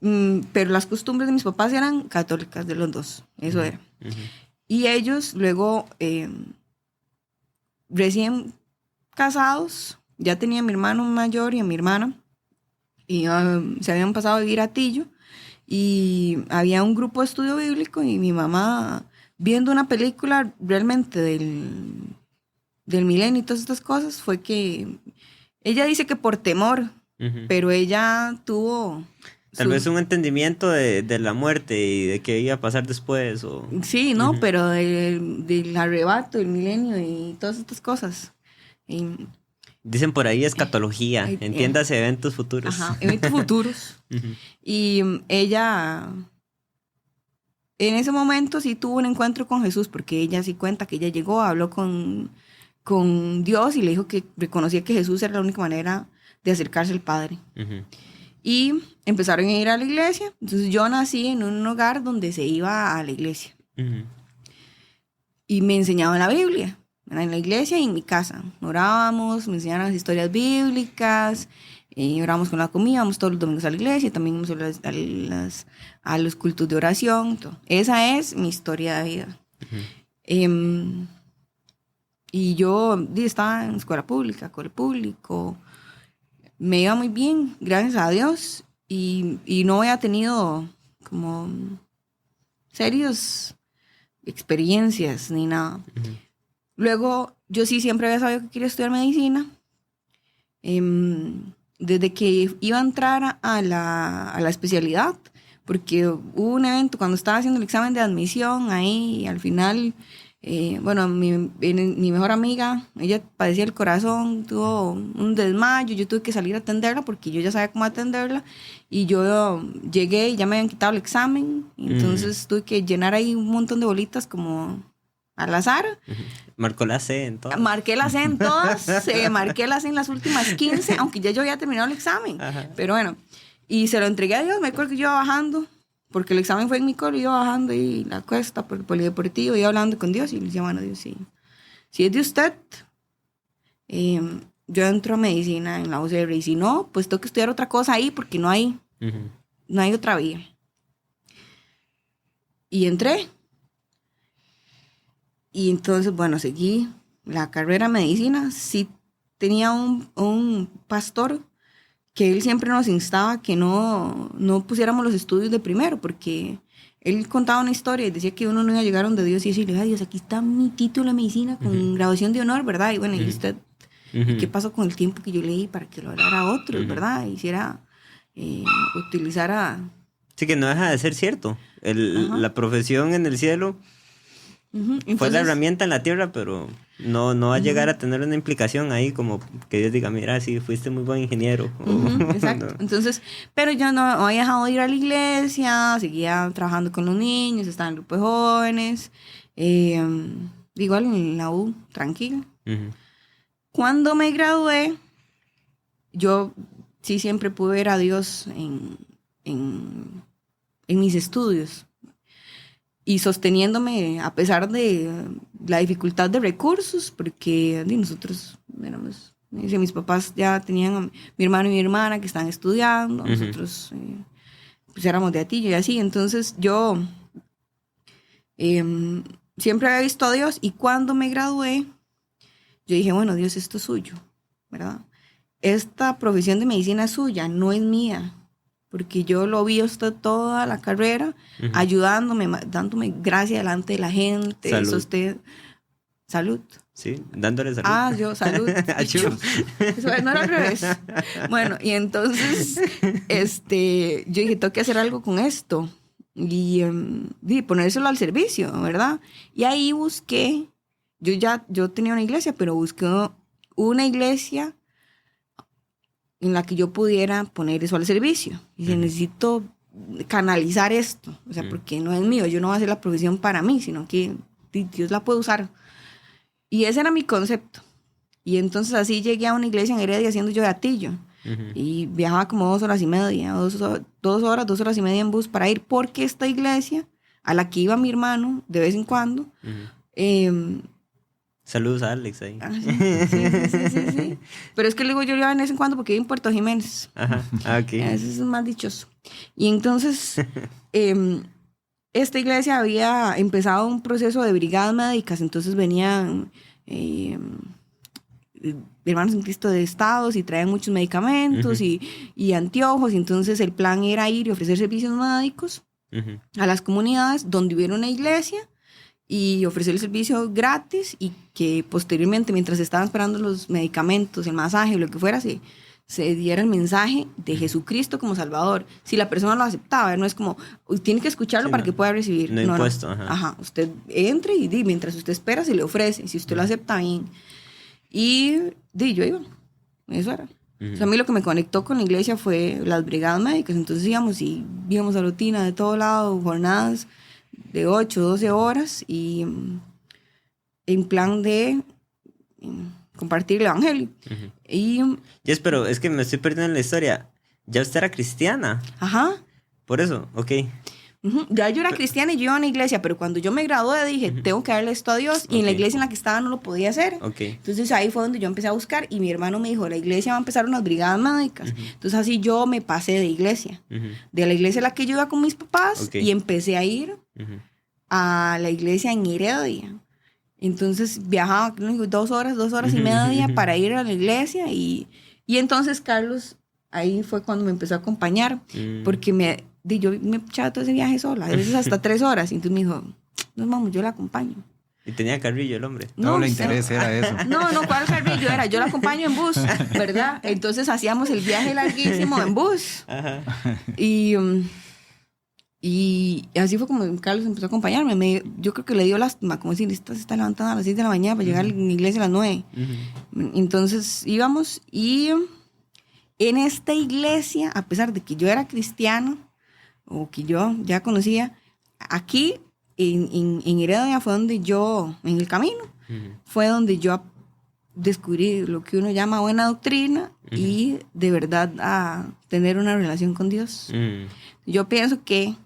Speaker 2: pero las costumbres de mis papás eran católicas, de los dos, eso era. Y ellos luego, recién casados, ya tenía a mi hermano mayor y a mi hermana, y se habían pasado a vivir a Tillo, y había un grupo de estudio bíblico, y mi mamá, viendo una película realmente del milenio y todas estas cosas, fue que ella dice que por temor, pero ella tuvo...
Speaker 3: Tal vez un entendimiento de la muerte y de qué iba a pasar después. O...
Speaker 2: Sí, ¿no? Pero del arrebato, del milenio y todas estas cosas.
Speaker 3: Dicen por ahí escatología, entiéndase eventos futuros.
Speaker 2: Ajá, eventos futuros. Y ella, en ese momento sí tuvo un encuentro con Jesús, porque ella sí cuenta que ella llegó, habló con Dios y le dijo que reconocía que Jesús era la única manera de acercarse al Padre. Y empezaron a ir a la iglesia. Entonces yo nací en un hogar donde se iba a la iglesia. Y me enseñaban la Biblia, en la iglesia y en mi casa. Orábamos, me enseñaban las historias bíblicas, orábamos con la comida, íbamos todos los domingos a la iglesia, también íbamos a los cultos de oración. Todo. Esa es mi historia de vida. Y yo estaba en escuela pública, cole público. Me iba muy bien, gracias a Dios. Y no había tenido como serias experiencias ni nada. Luego, yo sí siempre había sabido que quería estudiar medicina. Desde que iba a entrar a la especialidad, porque hubo un evento cuando estaba haciendo el examen de admisión ahí, y al final, mi mejor amiga, ella padecía el corazón, tuvo un desmayo, yo tuve que salir a atenderla porque yo ya sabía cómo atenderla, y yo llegué y ya me habían quitado el examen, entonces tuve que llenar ahí un montón de bolitas como al azar.
Speaker 3: Marcó la C en todas.
Speaker 2: Marqué la C en todas, marqué la C en las últimas 15, aunque ya yo había terminado el examen. Pero bueno, y se lo entregué a Dios. Me acuerdo que yo iba bajando, porque el examen fue en mi cole, iba bajando y la cuesta por el polideportivo, iba hablando con Dios y le decía, bueno, Dios, si es de usted, yo entro a medicina en la UCR, y si no, pues tengo que estudiar otra cosa ahí porque no hay otra vía. Y entré. Y entonces, bueno, seguí la carrera de medicina. Sí tenía un pastor que él siempre nos instaba que no pusiéramos los estudios de primero, porque él contaba una historia y decía que uno no iba a llegar donde Dios y decirle, ay Dios, aquí está mi título de medicina con graduación de honor, ¿verdad? Y bueno, ¿y usted qué pasó con el tiempo que yo leí para que lo hablara otros, ¿verdad? Hiciera, utilizara...
Speaker 3: Sí, que no deja de ser cierto. La profesión en el cielo... Entonces, fue la herramienta en la tierra, pero no va a llegar a tener una implicación ahí como que Dios diga, mira, sí, fuiste muy buen ingeniero.
Speaker 2: Exacto.
Speaker 3: No.
Speaker 2: Entonces, pero yo no había dejado de ir a la iglesia, seguía trabajando con los niños, estaba en grupo de jóvenes, igual en la U, tranquila. Cuando me gradué, yo sí siempre pude ver a Dios en mis estudios. Y sosteniéndome a pesar de la dificultad de recursos, porque nosotros éramos, mis papás ya tenían a mi hermano y mi hermana que están estudiando, nosotros pues éramos de Atillo y así, entonces yo siempre había visto a Dios, y cuando me gradué, yo dije, bueno, Dios, esto es suyo, ¿verdad? Esta profesión de medicina es suya, no es mía. Porque yo lo vi usted toda la carrera, ayudándome, dándome gracia delante de la gente.
Speaker 3: Salud.
Speaker 2: Eso usted... Salud.
Speaker 3: Sí, dándole salud.
Speaker 2: Yo, salud. Eso no era al revés. Bueno, y entonces, yo dije, tengo que hacer algo con esto. Y ponérselo al servicio, ¿verdad? Y ahí busqué, yo tenía una iglesia, pero busqué una iglesia en la que yo pudiera poner eso al servicio. Y dije, necesito canalizar esto, o sea, porque no es mío, yo no voy a hacer la profesión para mí, sino que Dios la puede usar. Y ese era mi concepto. Y entonces así llegué a una iglesia en Heredia, haciendo yo de Atillo. Y viajaba como 2 horas y media, 2 horas y media en bus para ir, porque esta iglesia, a la que iba mi hermano de vez en cuando,
Speaker 3: saludos a Alex ahí.
Speaker 2: Sí. Pero es que luego yo iba de vez en cuando porque iba en Puerto Jiménez.
Speaker 3: Ok.
Speaker 2: Eso es más dichoso. Y entonces, esta iglesia había empezado un proceso de brigadas médicas, entonces venían hermanos en Cristo de estados y traían muchos medicamentos y anteojos, y entonces el plan era ir y ofrecer servicios médicos a las comunidades donde hubiera una iglesia, y ofrecer el servicio gratis, y que posteriormente, mientras estaban esperando los medicamentos, el masaje, lo que fuera, se diera el mensaje de Jesucristo como Salvador. Si la persona lo aceptaba, no es como, tiene que escucharlo para que pueda recibir.
Speaker 3: No impuesto.
Speaker 2: Usted entre y mientras usted espera, se le ofrece. Si usted lo acepta, bien. Y yo iba. Eso era. O sea, a mí lo que me conectó con la iglesia fue las brigadas médicas. Entonces íbamos a rutina de todo lado, jornadas de 8, 12 horas y en plan de compartir el evangelio.
Speaker 3: Yes, pero es que me estoy perdiendo en la historia. Ya usted era cristiana.
Speaker 2: Ajá.
Speaker 3: Por eso, ok.
Speaker 2: Ya yo era cristiana y yo iba a una iglesia, pero cuando yo me gradué dije, tengo que darle esto a Dios, y en la iglesia en la que estaba no lo podía hacer. Entonces ahí fue donde yo empecé a buscar, y mi hermano me dijo, la iglesia va a empezar unas brigadas médicas. Entonces así yo me pasé de iglesia, de la iglesia a la que yo iba con mis papás, y empecé a ir a la iglesia en Heredia. Entonces viajaba 2 horas y media para ir a la iglesia, y entonces Carlos ahí fue cuando me empezó a acompañar, porque yo me echaba todo ese viaje sola, a veces hasta 3 horas. Y entonces me dijo, no, vamos, yo la acompaño.
Speaker 3: Y tenía carrillo el hombre.
Speaker 1: No le interés era eso.
Speaker 2: No, ¿cuál carrillo era? Yo la acompaño en bus, ¿verdad? Entonces hacíamos el viaje larguísimo en bus. Ajá. Y así fue como Carlos empezó a acompañarme. Yo creo que le dio lástima, como decir, esta se está levantando a las 6 de la mañana para llegar a la iglesia a las 9. Entonces íbamos, y en esta iglesia, a pesar de que yo era cristiano, o que yo ya conocía, aquí en Heredia fue donde yo, en el camino, fue donde yo descubrí lo que uno llama buena doctrina y de verdad a tener una relación con Dios. Yo pienso que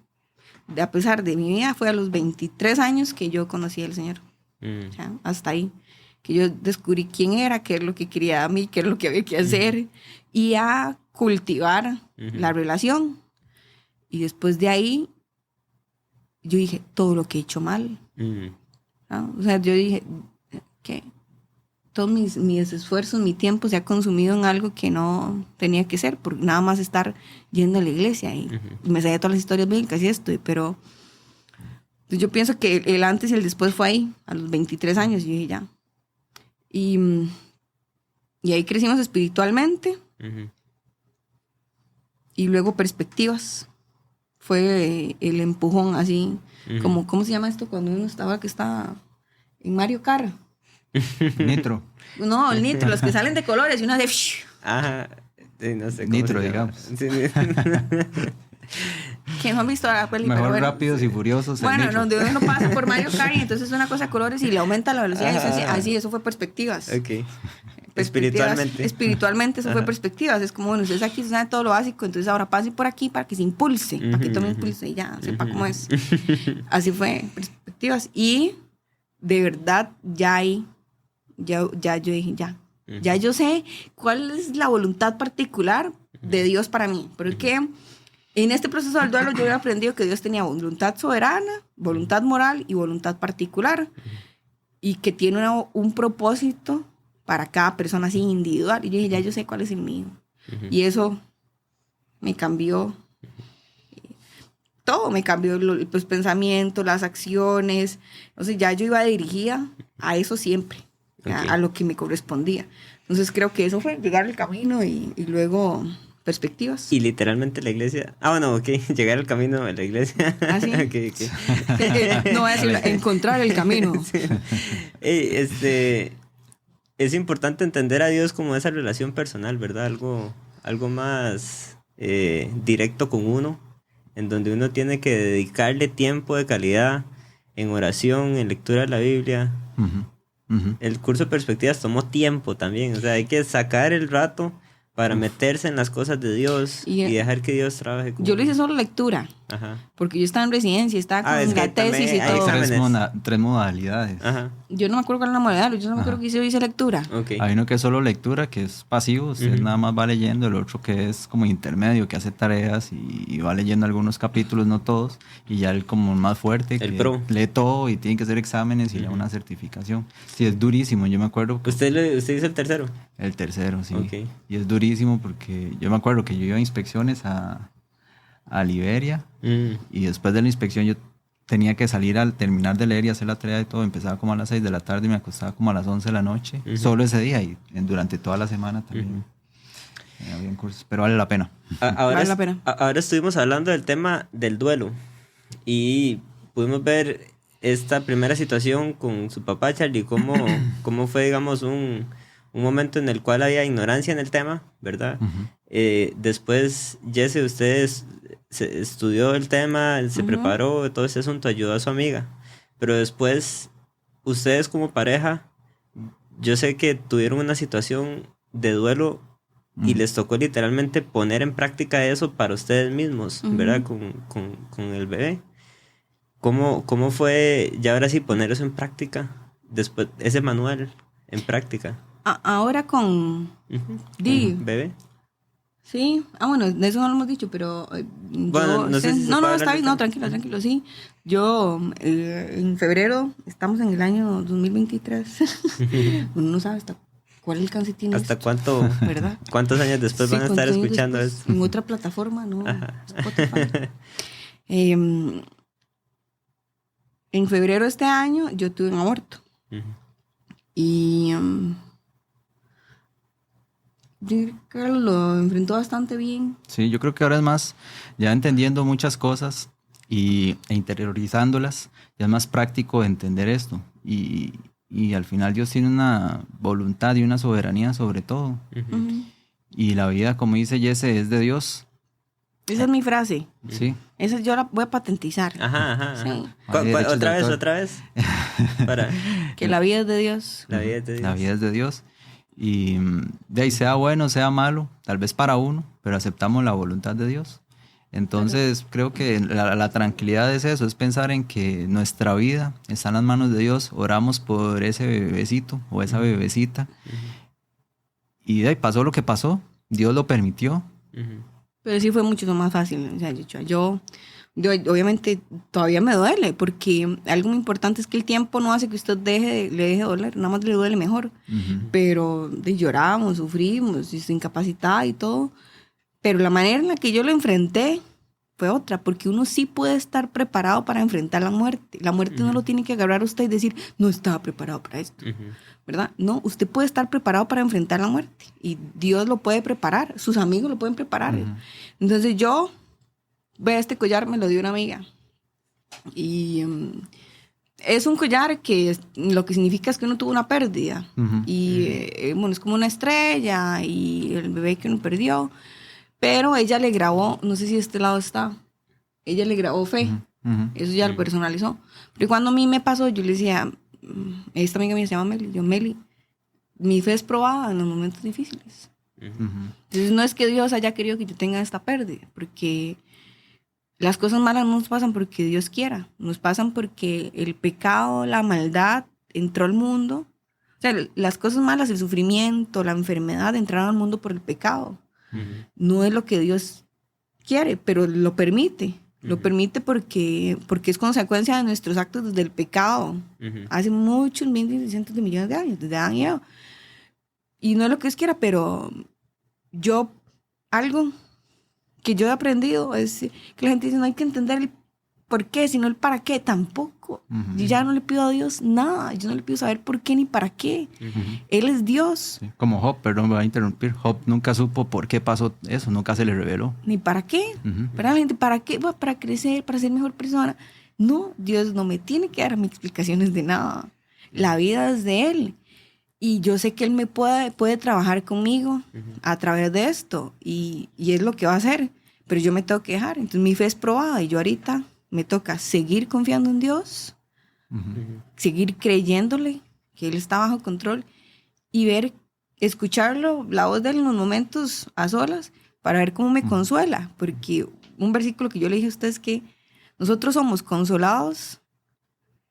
Speaker 2: a pesar de mi vida fue a los 23 años que yo conocí al Señor. O sea, hasta ahí, que yo descubrí quién era, qué es lo que quería a mí, qué es lo que había que hacer, y a cultivar la relación. Y después de ahí, yo dije, todo lo que he hecho mal. ¿No? O sea, yo dije, que todos mis esfuerzos, mi tiempo se ha consumido en algo que no tenía que ser, por nada más estar yendo a la iglesia. Y me sabía todas las historias bíblicas y esto, pero yo pienso que el antes y el después fue ahí, a los 23 años, yo dije, ya. Y ahí crecimos espiritualmente. Y luego perspectivas. Fue el empujón así, como, ¿cómo se llama esto? Cuando uno que está en Mario Kart.
Speaker 1: Nitro.
Speaker 2: No, el nitro, los que salen de colores y una de...
Speaker 3: Ajá, no sé cómo
Speaker 1: Nitro, digamos.
Speaker 3: Sí.
Speaker 2: Que no han visto la película.
Speaker 1: Mejor
Speaker 2: bueno,
Speaker 1: Rápidos y Furiosos.
Speaker 2: Bueno, donde uno pasa por Mario Kart y entonces es una cosa de colores y le aumenta la velocidad. Así, eso fue perspectivas.
Speaker 3: Ok.
Speaker 2: Espiritualmente eso fue perspectivas. Es como, bueno, ustedes aquí saben todo lo básico, entonces ahora pasen por aquí para que se impulse, para que tome impulso y ya, sepa cómo es. Así fue, perspectivas. Y de verdad, ya yo dije, ya yo sé cuál es la voluntad particular de Dios para mí. Porque en este proceso del duelo yo he aprendido que Dios tenía voluntad soberana, voluntad moral y voluntad particular. Y que tiene un propósito para cada persona así individual. Y yo dije, ya yo sé cuál es el mío. Y eso me cambió todo, me cambió los pensamientos, las acciones. Entonces ya yo iba dirigida a eso siempre, a lo que me correspondía. Entonces creo que eso fue llegar al camino y luego perspectivas.
Speaker 3: Y literalmente la iglesia... bueno, ok, llegar al camino de la iglesia.
Speaker 2: ¿Ah, sí?
Speaker 3: Okay.
Speaker 2: No voy a decir encontrar el camino.
Speaker 3: Sí. Es importante entender a Dios como esa relación personal, ¿verdad? Algo más directo con uno, en donde uno tiene que dedicarle tiempo de calidad en oración, en lectura de la Biblia. El curso de perspectivas tomó tiempo también, o sea, hay que sacar el rato para meterse en las cosas de Dios y dejar que Dios trabaje con
Speaker 2: yo lo hice solo lectura.
Speaker 3: Ajá.
Speaker 2: Porque yo estaba en residencia, estaba con la tesis y todo.
Speaker 1: Tres modalidades.
Speaker 3: Ajá.
Speaker 2: Yo no me acuerdo cuál era la modalidad, yo no me acuerdo que hice lectura.
Speaker 3: Okay.
Speaker 1: Hay uno que es solo lectura, que es pasivo, usted nada más va leyendo. El otro que es como intermedio, que hace tareas y va leyendo algunos capítulos, no todos. Y ya el como más fuerte,
Speaker 3: el
Speaker 1: que
Speaker 3: pro.
Speaker 1: lee todo y tiene que hacer exámenes y le da una certificación. Sí, es durísimo, yo me acuerdo.
Speaker 3: ¿Usted hizo el tercero?
Speaker 1: El tercero, sí.
Speaker 3: Okay.
Speaker 1: Y es durísimo porque yo me acuerdo que yo iba a inspecciones a Liberia y después de la inspección yo tenía que salir al terminar de leer y hacer la tarea y todo. Empezaba como a las 6 de la tarde y me acostaba como a las 11 de la noche, solo ese día, y durante toda la semana también habían cursos, pero vale la pena.
Speaker 2: Vale la pena.
Speaker 3: Ahora estuvimos hablando del tema del duelo y pudimos ver esta primera situación con su papá, Charlie, cómo fue, digamos, un un momento en el cual había ignorancia en el tema, ¿verdad? Después, Jesse, usted estudió el tema, se preparó, todo ese asunto, ayudó a su amiga. Pero después, ustedes como pareja, yo sé que tuvieron una situación de duelo y les tocó literalmente poner en práctica eso para ustedes mismos, ¿verdad? Con el bebé. ¿Cómo fue, ya ahora sí, poner eso en práctica? Después, ese manual en práctica.
Speaker 2: Ahora con...
Speaker 3: ¿Con bebé?
Speaker 2: Sí, bueno, de eso no lo hemos dicho, pero
Speaker 3: Bueno, no sé si
Speaker 2: está bien, no, tranquilo, sí. Yo, en febrero, estamos en el año 2023, uno no sabe hasta cuál alcance tiene
Speaker 3: ¿Hasta
Speaker 2: esto,
Speaker 3: cuánto,
Speaker 2: ¿verdad?
Speaker 3: cuántos años después van a estar escuchando
Speaker 2: después,
Speaker 3: esto?
Speaker 2: en otra plataforma, ¿no? Spotify. En febrero de este año, yo tuve un aborto. Y... Carlos lo enfrentó bastante bien.
Speaker 1: Sí, yo creo que ahora es más, ya entendiendo muchas cosas e interiorizándolas, ya es más práctico entender esto. Y al final Dios tiene una voluntad y una soberanía sobre todo. Y la vida, como dice Jesse, es de Dios.
Speaker 2: Esa es mi frase.
Speaker 1: Sí.
Speaker 2: Esa yo la voy a patentizar.
Speaker 3: Ajá.
Speaker 2: Sí.
Speaker 3: Otra vez. Para...
Speaker 2: Que la vida es de Dios.
Speaker 3: La vida es de Dios.
Speaker 1: La vida es de Dios. Y de ahí sea bueno, sea malo, tal vez para uno, pero aceptamos la voluntad de Dios. Entonces creo que la tranquilidad es eso, es pensar en que nuestra vida está en las manos de Dios. Oramos por ese bebecito o esa bebecita. Y de ahí pasó lo que pasó, Dios lo permitió.
Speaker 2: Pero sí fue mucho más fácil. O sea, yo obviamente todavía me duele, porque algo muy importante es que el tiempo no hace que usted le deje de doler, nada más le duele mejor. Pero lloramos, sufrimos, y se incapacitaba y todo. Pero la manera en la que yo lo enfrenté fue otra, porque uno sí puede estar preparado para enfrentar la muerte. La muerte no lo tiene que agarrar a usted y decir, no estaba preparado para esto, ¿verdad? No, usted puede estar preparado para enfrentar la muerte y Dios lo puede preparar, sus amigos lo pueden preparar. Entonces yo, este collar me lo dio una amiga y es un collar que lo que significa es que uno tuvo una pérdida y bueno, es como una estrella y el bebé que uno perdió. Pero ella le grabó, no sé si de este lado está, ella le grabó fe. Eso ya lo personalizó. Pero cuando a mí me pasó, yo le decía, esta amiga mía se llama Meli, Meli, mi fe es probada en los momentos difíciles. Entonces no es que Dios haya querido que yo tenga esta pérdida, porque las cosas malas no nos pasan porque Dios quiera, nos pasan porque el pecado, la maldad entró al mundo. O sea, las cosas malas, el sufrimiento, la enfermedad entraron al mundo por el pecado. No es lo que Dios quiere, pero lo permite. Lo permite porque es consecuencia de nuestros actos del pecado. Hace muchos miles y cientos de millones de años, desde Adán y Eva. Y no es lo que Dios quiera, pero algo que yo he aprendido es que la gente dice, no hay que entender el por qué, sino el para qué tampoco. Yo ya no le pido a Dios nada, yo no le pido saber por qué ni para qué. Él es Dios.
Speaker 1: Sí, como Job, perdón, me voy a interrumpir. Job nunca supo por qué pasó eso, nunca se le reveló.
Speaker 2: Ni para qué. Para la gente, ¿para qué? Para crecer, para ser mejor persona. No, Dios no me tiene que dar mis explicaciones de nada. La vida es de Él. Y yo sé que Él me puede trabajar conmigo a través de esto. Y es lo que va a hacer. Pero yo me tengo que dejar. Entonces mi fe es probada. Y yo ahorita me toca seguir confiando en Dios. Seguir creyéndole que Él está bajo control. Y escucharlo, la voz de Él en los momentos a solas, para ver cómo me consuela. Porque un versículo que yo le dije a ustedes es que nosotros somos consolados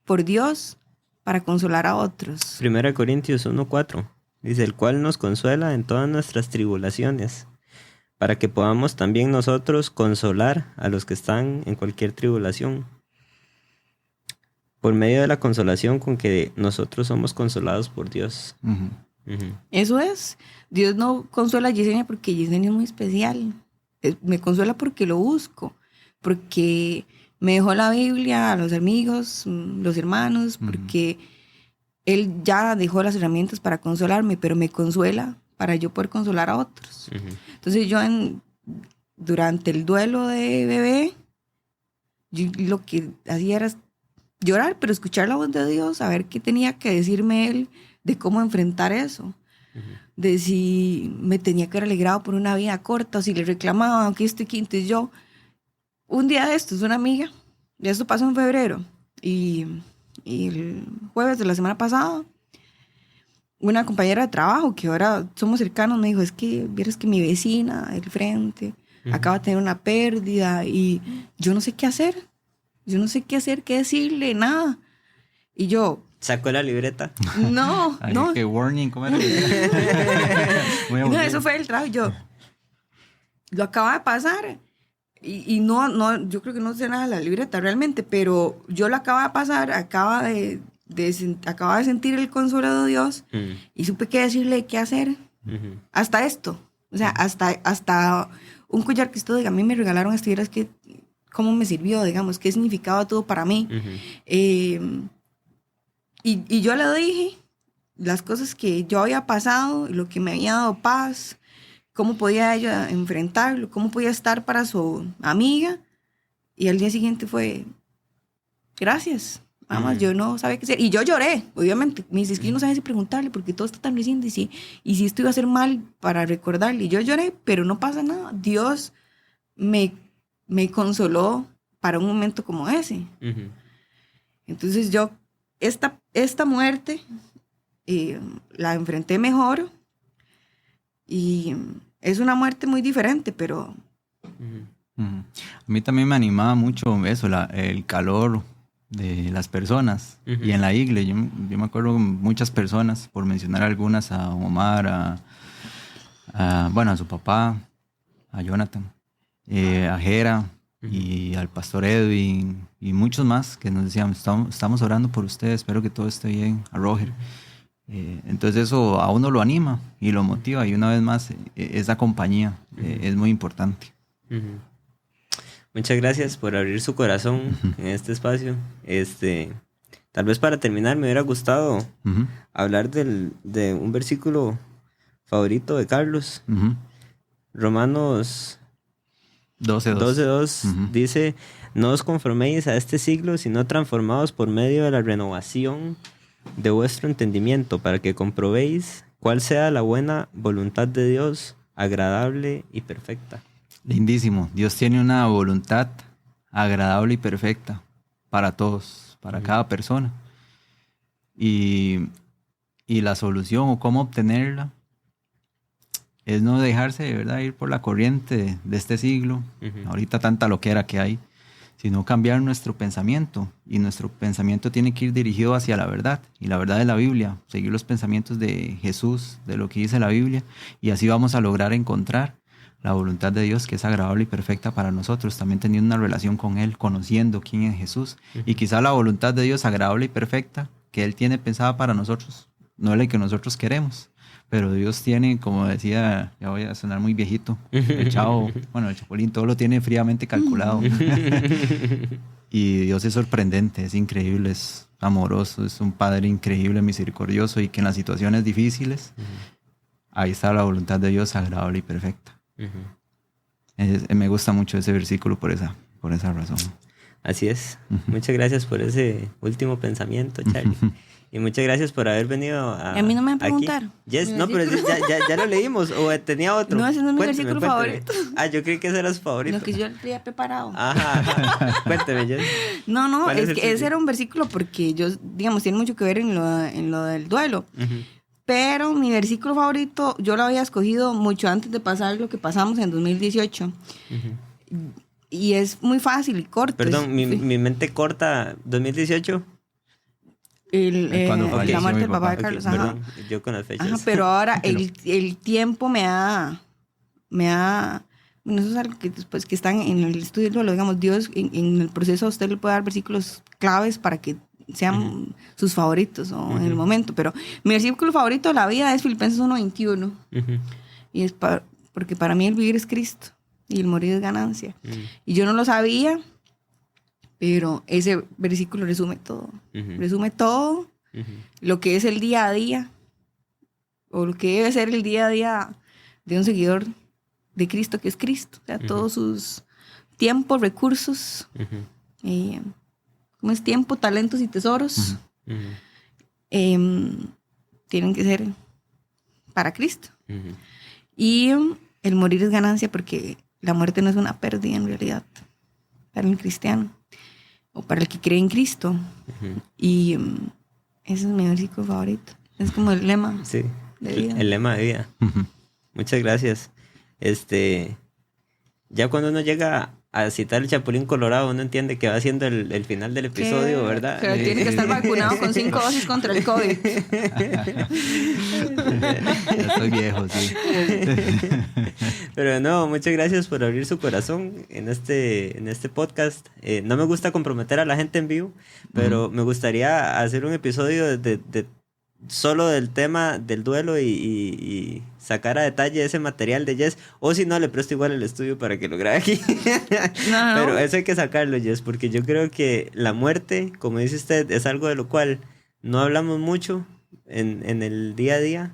Speaker 2: por Dios para consolar a otros.
Speaker 3: 1 Corintios 1:4 dice, el cual nos consuela en todas nuestras tribulaciones, para que podamos también nosotros consolar a los que están en cualquier tribulación, por medio de la consolación con que nosotros somos consolados por Dios.
Speaker 2: Eso es. Dios no consuela a Yesenia porque Yesenia es muy especial. Me consuela porque lo busco, porque me dejó la Biblia, a los amigos, los hermanos, porque Él ya dejó las herramientas para consolarme, pero me consuela para yo poder consolar a otros. Entonces yo durante el duelo de bebé, yo lo que hacía era llorar, pero escuchar la voz de Dios, saber qué tenía que decirme Él de cómo enfrentar eso. de si me tenía que haber alegrado por una vida corta o si le reclamaba que esto y que entonces yo, un día de estos, una amiga, ya esto pasó en febrero y el jueves de la semana pasada, una compañera de trabajo que ahora somos cercanos me dijo, es que vieras que mi vecina del frente acaba de tener una pérdida y yo no sé qué hacer, qué decirle, nada. Y yo...
Speaker 3: ¿Sacó la libreta?
Speaker 2: No,
Speaker 1: Ay,
Speaker 2: no.
Speaker 1: qué warning, ¿cómo era? Muy
Speaker 2: No,
Speaker 1: aburrido.
Speaker 2: eso fue el trabajo. Yo, lo acaba de pasar y no, yo creo que no sé nada de la libreta realmente, pero yo lo acaba de pasar, acaba de sentir el consuelo de Dios y supe qué decirle, qué hacer. Hasta esto. O sea, hasta un collar que a mí me regalaron, vieras que cómo me sirvió, digamos, qué significaba todo para mí. Y yo le dije las cosas que yo había pasado, lo que me había dado paz, cómo podía ella enfrentarlo, cómo podía estar para su amiga. Y al día siguiente fue, gracias. Vamos, yo no sabía qué hacer. Y yo lloré, obviamente. Me dice, es que yo no sabía si preguntarle porque todo está tan reciente y si esto iba a ser mal para recordarle. Y yo lloré, pero no pasa nada. Dios me consoló para un momento como ese. Entonces yo, esta muerte la enfrenté mejor y es una muerte muy diferente, pero...
Speaker 1: A mí también me animaba mucho eso, el calor de las personas. Y en la iglesia, yo me acuerdo de muchas personas, por mencionar algunas, a Omar, bueno, a su papá, a Jonathan, a Jera y al pastor Edwin y muchos más que nos decían, estamos orando por ustedes, espero que todo esté bien, a Roger. Entonces eso a uno lo anima y lo motiva, y una vez más esa compañía es muy importante.
Speaker 3: Muchas gracias por abrir su corazón en este espacio. Tal vez para terminar me hubiera gustado hablar de un versículo favorito de Carlos. Romanos 12:2 dice: no os conforméis a este siglo, sino transformaos por medio de la renovación de vuestro entendimiento, para que comprobéis cuál sea la buena voluntad de Dios, agradable y perfecta.
Speaker 1: Lindísimo. Dios tiene una voluntad agradable y perfecta para todos, para cada persona. Y la solución o cómo obtenerla es no dejarse de verdad ir por la corriente de este siglo, ahorita tanta loquera que hay, sino cambiar nuestro pensamiento. Y nuestro pensamiento tiene que ir dirigido hacia la verdad. Y la verdad es la Biblia, seguir los pensamientos de Jesús, de lo que dice la Biblia, y así vamos a lograr encontrar la voluntad de Dios, que es agradable y perfecta para nosotros, también teniendo una relación con Él, conociendo quién es Jesús. Y quizá la voluntad de Dios agradable y perfecta que Él tiene pensada para nosotros no es la que nosotros queremos, pero Dios tiene, como decía, ya voy a sonar muy viejito, el Chavo, bueno, el Chapulín, todo lo tiene fríamente calculado. Y Dios es sorprendente, es increíble, es amoroso, es un Padre increíble, misericordioso, y que en las situaciones difíciles ahí está la voluntad de Dios agradable y perfecta. Me gusta mucho ese versículo por esa razón.
Speaker 3: Así es. Muchas gracias por ese último pensamiento, Charlie. Y muchas gracias por haber venido
Speaker 2: a mí no me van a preguntar.
Speaker 3: Yes, no, pero ya lo leímos. O tenía otro.
Speaker 2: No, ese no es mi versículo favorito.
Speaker 3: Yo creí que ese era su favorito.
Speaker 2: Lo que yo había preparado.
Speaker 3: Ajá. Cuénteme, Jess.
Speaker 2: No, es que ese era un versículo porque yo, digamos, tiene mucho que ver en lo del duelo. Pero mi versículo favorito, yo lo había escogido mucho antes de pasar lo que pasamos en 2018. Y es muy fácil y corto.
Speaker 3: Perdón, mi mente corta, 2018.
Speaker 1: Cuando
Speaker 2: la muerte del papá de Carlos.
Speaker 3: Okay, perdón, yo con las fechas.
Speaker 2: Ajá, pero ahora el tiempo me ha... Bueno, eso es algo que después que están en el estudio, lo digamos, Dios en el proceso a usted le puede dar versículos claves para que sean sus favoritos o en el momento. Pero mi versículo favorito de la vida es Filipenses 1:21. Y es porque para mí el vivir es Cristo y el morir es ganancia. Y yo no lo sabía, pero ese versículo resume todo. Resume todo lo que es el día a día, o lo que debe ser el día a día de un seguidor de Cristo, que es Cristo. O sea, todos sus tiempos, recursos, ¿cómo es? Tiempo, talentos y tesoros, tienen que ser para Cristo.
Speaker 3: Ujú.
Speaker 2: Y el morir es ganancia porque la muerte no es una pérdida en realidad para el cristiano o para el que cree en Cristo.
Speaker 3: Ujú.
Speaker 2: Y ese es mi versículo favorito. Es como el lema
Speaker 3: Sí,
Speaker 2: de vida.
Speaker 3: el lema de vida.
Speaker 1: Ujú.
Speaker 3: Muchas gracias. Ya cuando uno llega a citar el Chapulín Colorado, uno entiende que va siendo el final del episodio, ¿verdad?
Speaker 2: Pero tiene que estar vacunado con 5 dosis contra el COVID.
Speaker 1: Ya estoy viejo, sí.
Speaker 3: Pero no, muchas gracias por abrir su corazón en este podcast. No me gusta comprometer a la gente en vivo, pero me gustaría hacer un episodio solo del tema del duelo y sacar a detalle ese material de Jess. O si no, le presto igual el estudio para que lo grabe aquí.
Speaker 2: No.
Speaker 3: Pero eso hay que sacarlo, Jess, porque yo creo que la muerte, como dice usted, es algo de lo cual no hablamos mucho en el día a día.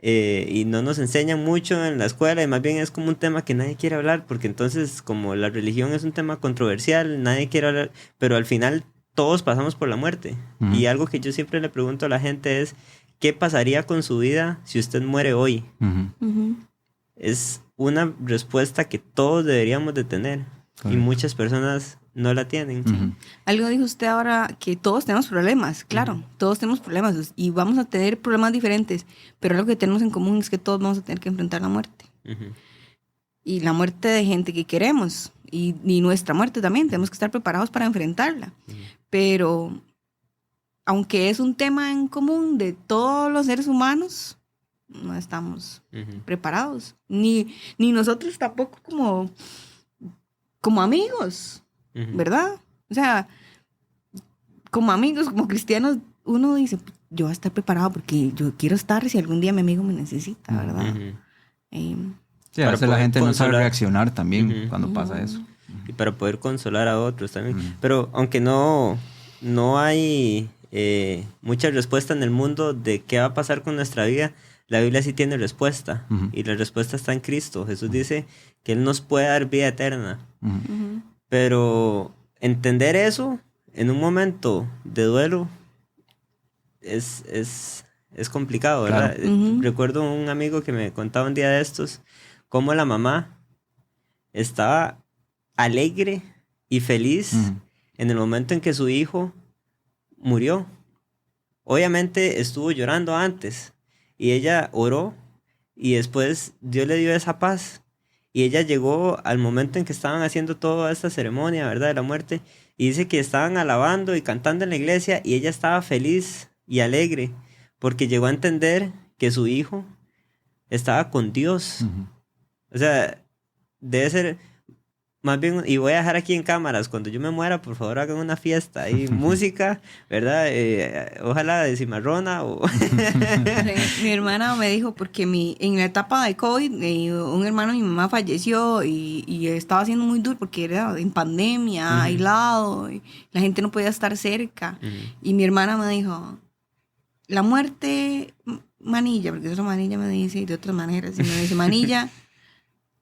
Speaker 3: Y no nos enseñan mucho en la escuela, y más bien es como un tema que nadie quiere hablar, porque entonces como la religión es un tema controversial, nadie quiere hablar, pero al final todos pasamos por la muerte.
Speaker 1: Ujú.
Speaker 3: Y algo que yo siempre le pregunto a la gente es, ¿qué pasaría con su vida si usted muere hoy?
Speaker 1: Ujú.
Speaker 2: Ujú.
Speaker 3: Es una respuesta que todos deberíamos de tener, y
Speaker 1: Correcto.
Speaker 3: muchas personas no la tienen.
Speaker 1: Ujú.
Speaker 2: Algo dijo usted ahora, que todos tenemos problemas, claro, todos tenemos problemas y vamos a tener problemas diferentes, pero algo que tenemos en común es que todos vamos a tener que enfrentar la muerte.
Speaker 3: Ujú.
Speaker 2: Y la muerte de gente que queremos, y nuestra muerte también, tenemos que estar preparados para enfrentarla. Pero aunque es un tema en común de todos los seres humanos, no estamos
Speaker 3: Ujú.
Speaker 2: preparados, ni nosotros tampoco como amigos,
Speaker 3: Ujú.
Speaker 2: ¿verdad? O sea, como amigos, como cristianos, uno dice, yo voy a estar preparado porque yo quiero estar si algún día mi amigo me necesita, ¿verdad?
Speaker 3: Ujú.
Speaker 1: Sí, a
Speaker 3: Para
Speaker 1: veces la
Speaker 3: poder
Speaker 1: gente no sabe
Speaker 3: consolar.
Speaker 1: reaccionar también
Speaker 3: Ujú.
Speaker 1: cuando pasa eso.
Speaker 3: Y para poder consolar a otros también.
Speaker 1: Ujú.
Speaker 3: Pero aunque no hay mucha respuesta en el mundo de qué va a pasar con nuestra vida, la Biblia sí tiene respuesta.
Speaker 1: Ujú.
Speaker 3: Y la respuesta está en Cristo. Jesús dice que Él nos puede dar vida eterna.
Speaker 1: Ujú.
Speaker 2: Ujú.
Speaker 3: Pero entender eso en un momento de duelo es complicado, ¿verdad?
Speaker 1: Claro.
Speaker 2: Ujú.
Speaker 3: Recuerdo un amigo que me contaba un día de estos cómo la mamá estaba alegre y feliz
Speaker 1: Ujú.
Speaker 3: en el momento en que su hijo murió. Obviamente estuvo llorando antes y ella oró y después Dios le dio esa paz. Y ella llegó al momento en que estaban haciendo toda esta ceremonia, ¿verdad? De la muerte. Y dice que estaban alabando y cantando en la iglesia y ella estaba feliz y alegre porque llegó a entender que su hijo estaba con Dios.
Speaker 1: Ujú.
Speaker 3: O sea, debe ser más bien, y voy a dejar aquí en cámaras, cuando yo me muera, por favor hagan una fiesta y música, ¿verdad? Ojalá de cimarrona o...
Speaker 2: Mi hermana me dijo, porque en la etapa de COVID, un hermano de mi mamá falleció y estaba siendo muy duro porque era en pandemia, aislado, y la gente no podía estar cerca. Y mi hermana me dijo, la muerte, Manilla, porque eso Manilla me dice de otras maneras, y me dice, Manilla,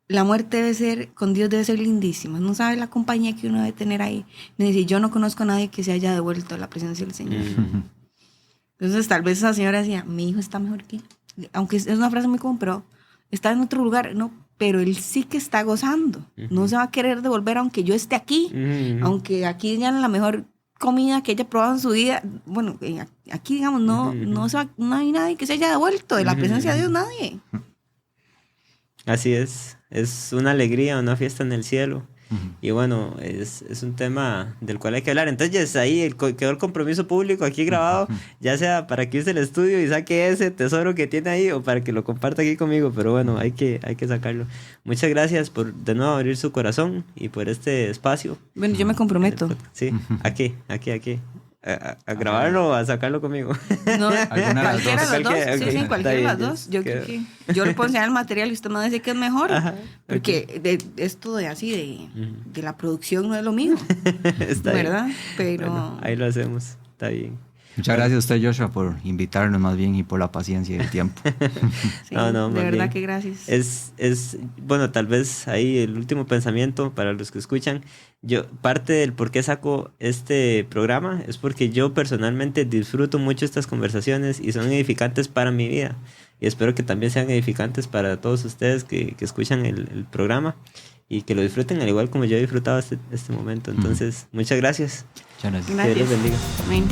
Speaker 2: la muerte debe ser, con Dios debe ser lindísima. No sabe la compañía que uno debe tener ahí. Me dice, yo no conozco a nadie que se haya devuelto a la presencia del Señor. Entonces, tal vez esa señora decía, mi hijo está mejor que él. Aunque es una frase muy común, pero está en otro lugar. No, pero él sí que está gozando. No se va a querer devolver aunque yo esté aquí. Aunque aquí ya la mejor comida que ella ha probado en su vida. Bueno, aquí, digamos, no hay nadie que se haya devuelto de la presencia de Dios, nadie.
Speaker 3: Así es una alegría, una fiesta en el cielo. Y bueno, es un tema del cual hay que hablar. Entonces ahí quedó el compromiso público aquí grabado, ya sea para que use el estudio y saque ese tesoro que tiene ahí o para que lo comparta aquí conmigo, pero bueno, hay que sacarlo. Muchas gracias por de nuevo abrir su corazón y por este espacio.
Speaker 2: Bueno, yo me comprometo.
Speaker 3: Sí, ¿a qué? ¿A grabarlo o a sacarlo conmigo?
Speaker 2: No,
Speaker 1: Alguna de las
Speaker 2: cualquiera de
Speaker 1: dos.
Speaker 2: las dos. Sí,
Speaker 3: Ok,
Speaker 2: cualquiera de
Speaker 3: está
Speaker 2: las
Speaker 3: bien,
Speaker 2: dos. Yo creo
Speaker 3: quedó.
Speaker 2: que yo le puedo enseñar el material y usted me dice que es mejor.
Speaker 3: Ajá,
Speaker 2: porque esto de así, de la producción no es lo mío.
Speaker 3: Está bien.
Speaker 2: ¿Verdad? Pero...
Speaker 3: Bueno, ahí lo hacemos, está bien.
Speaker 1: Muchas gracias a usted, Joshua, por invitarnos más bien y por la paciencia y el tiempo.
Speaker 2: sí,
Speaker 3: No,
Speaker 2: de
Speaker 3: más
Speaker 2: verdad
Speaker 3: bien.
Speaker 2: que gracias.
Speaker 3: Bueno, tal vez ahí el último pensamiento para los que escuchan. Parte del por qué saco este programa es porque yo personalmente disfruto mucho estas conversaciones y son edificantes para mi vida. y espero que también sean edificantes para todos ustedes que escuchan el programa y que lo disfruten al igual como yo he disfrutado este momento. Entonces, muchas gracias.
Speaker 1: Muchas gracias.
Speaker 3: Que Dios los bendiga.
Speaker 2: Amén.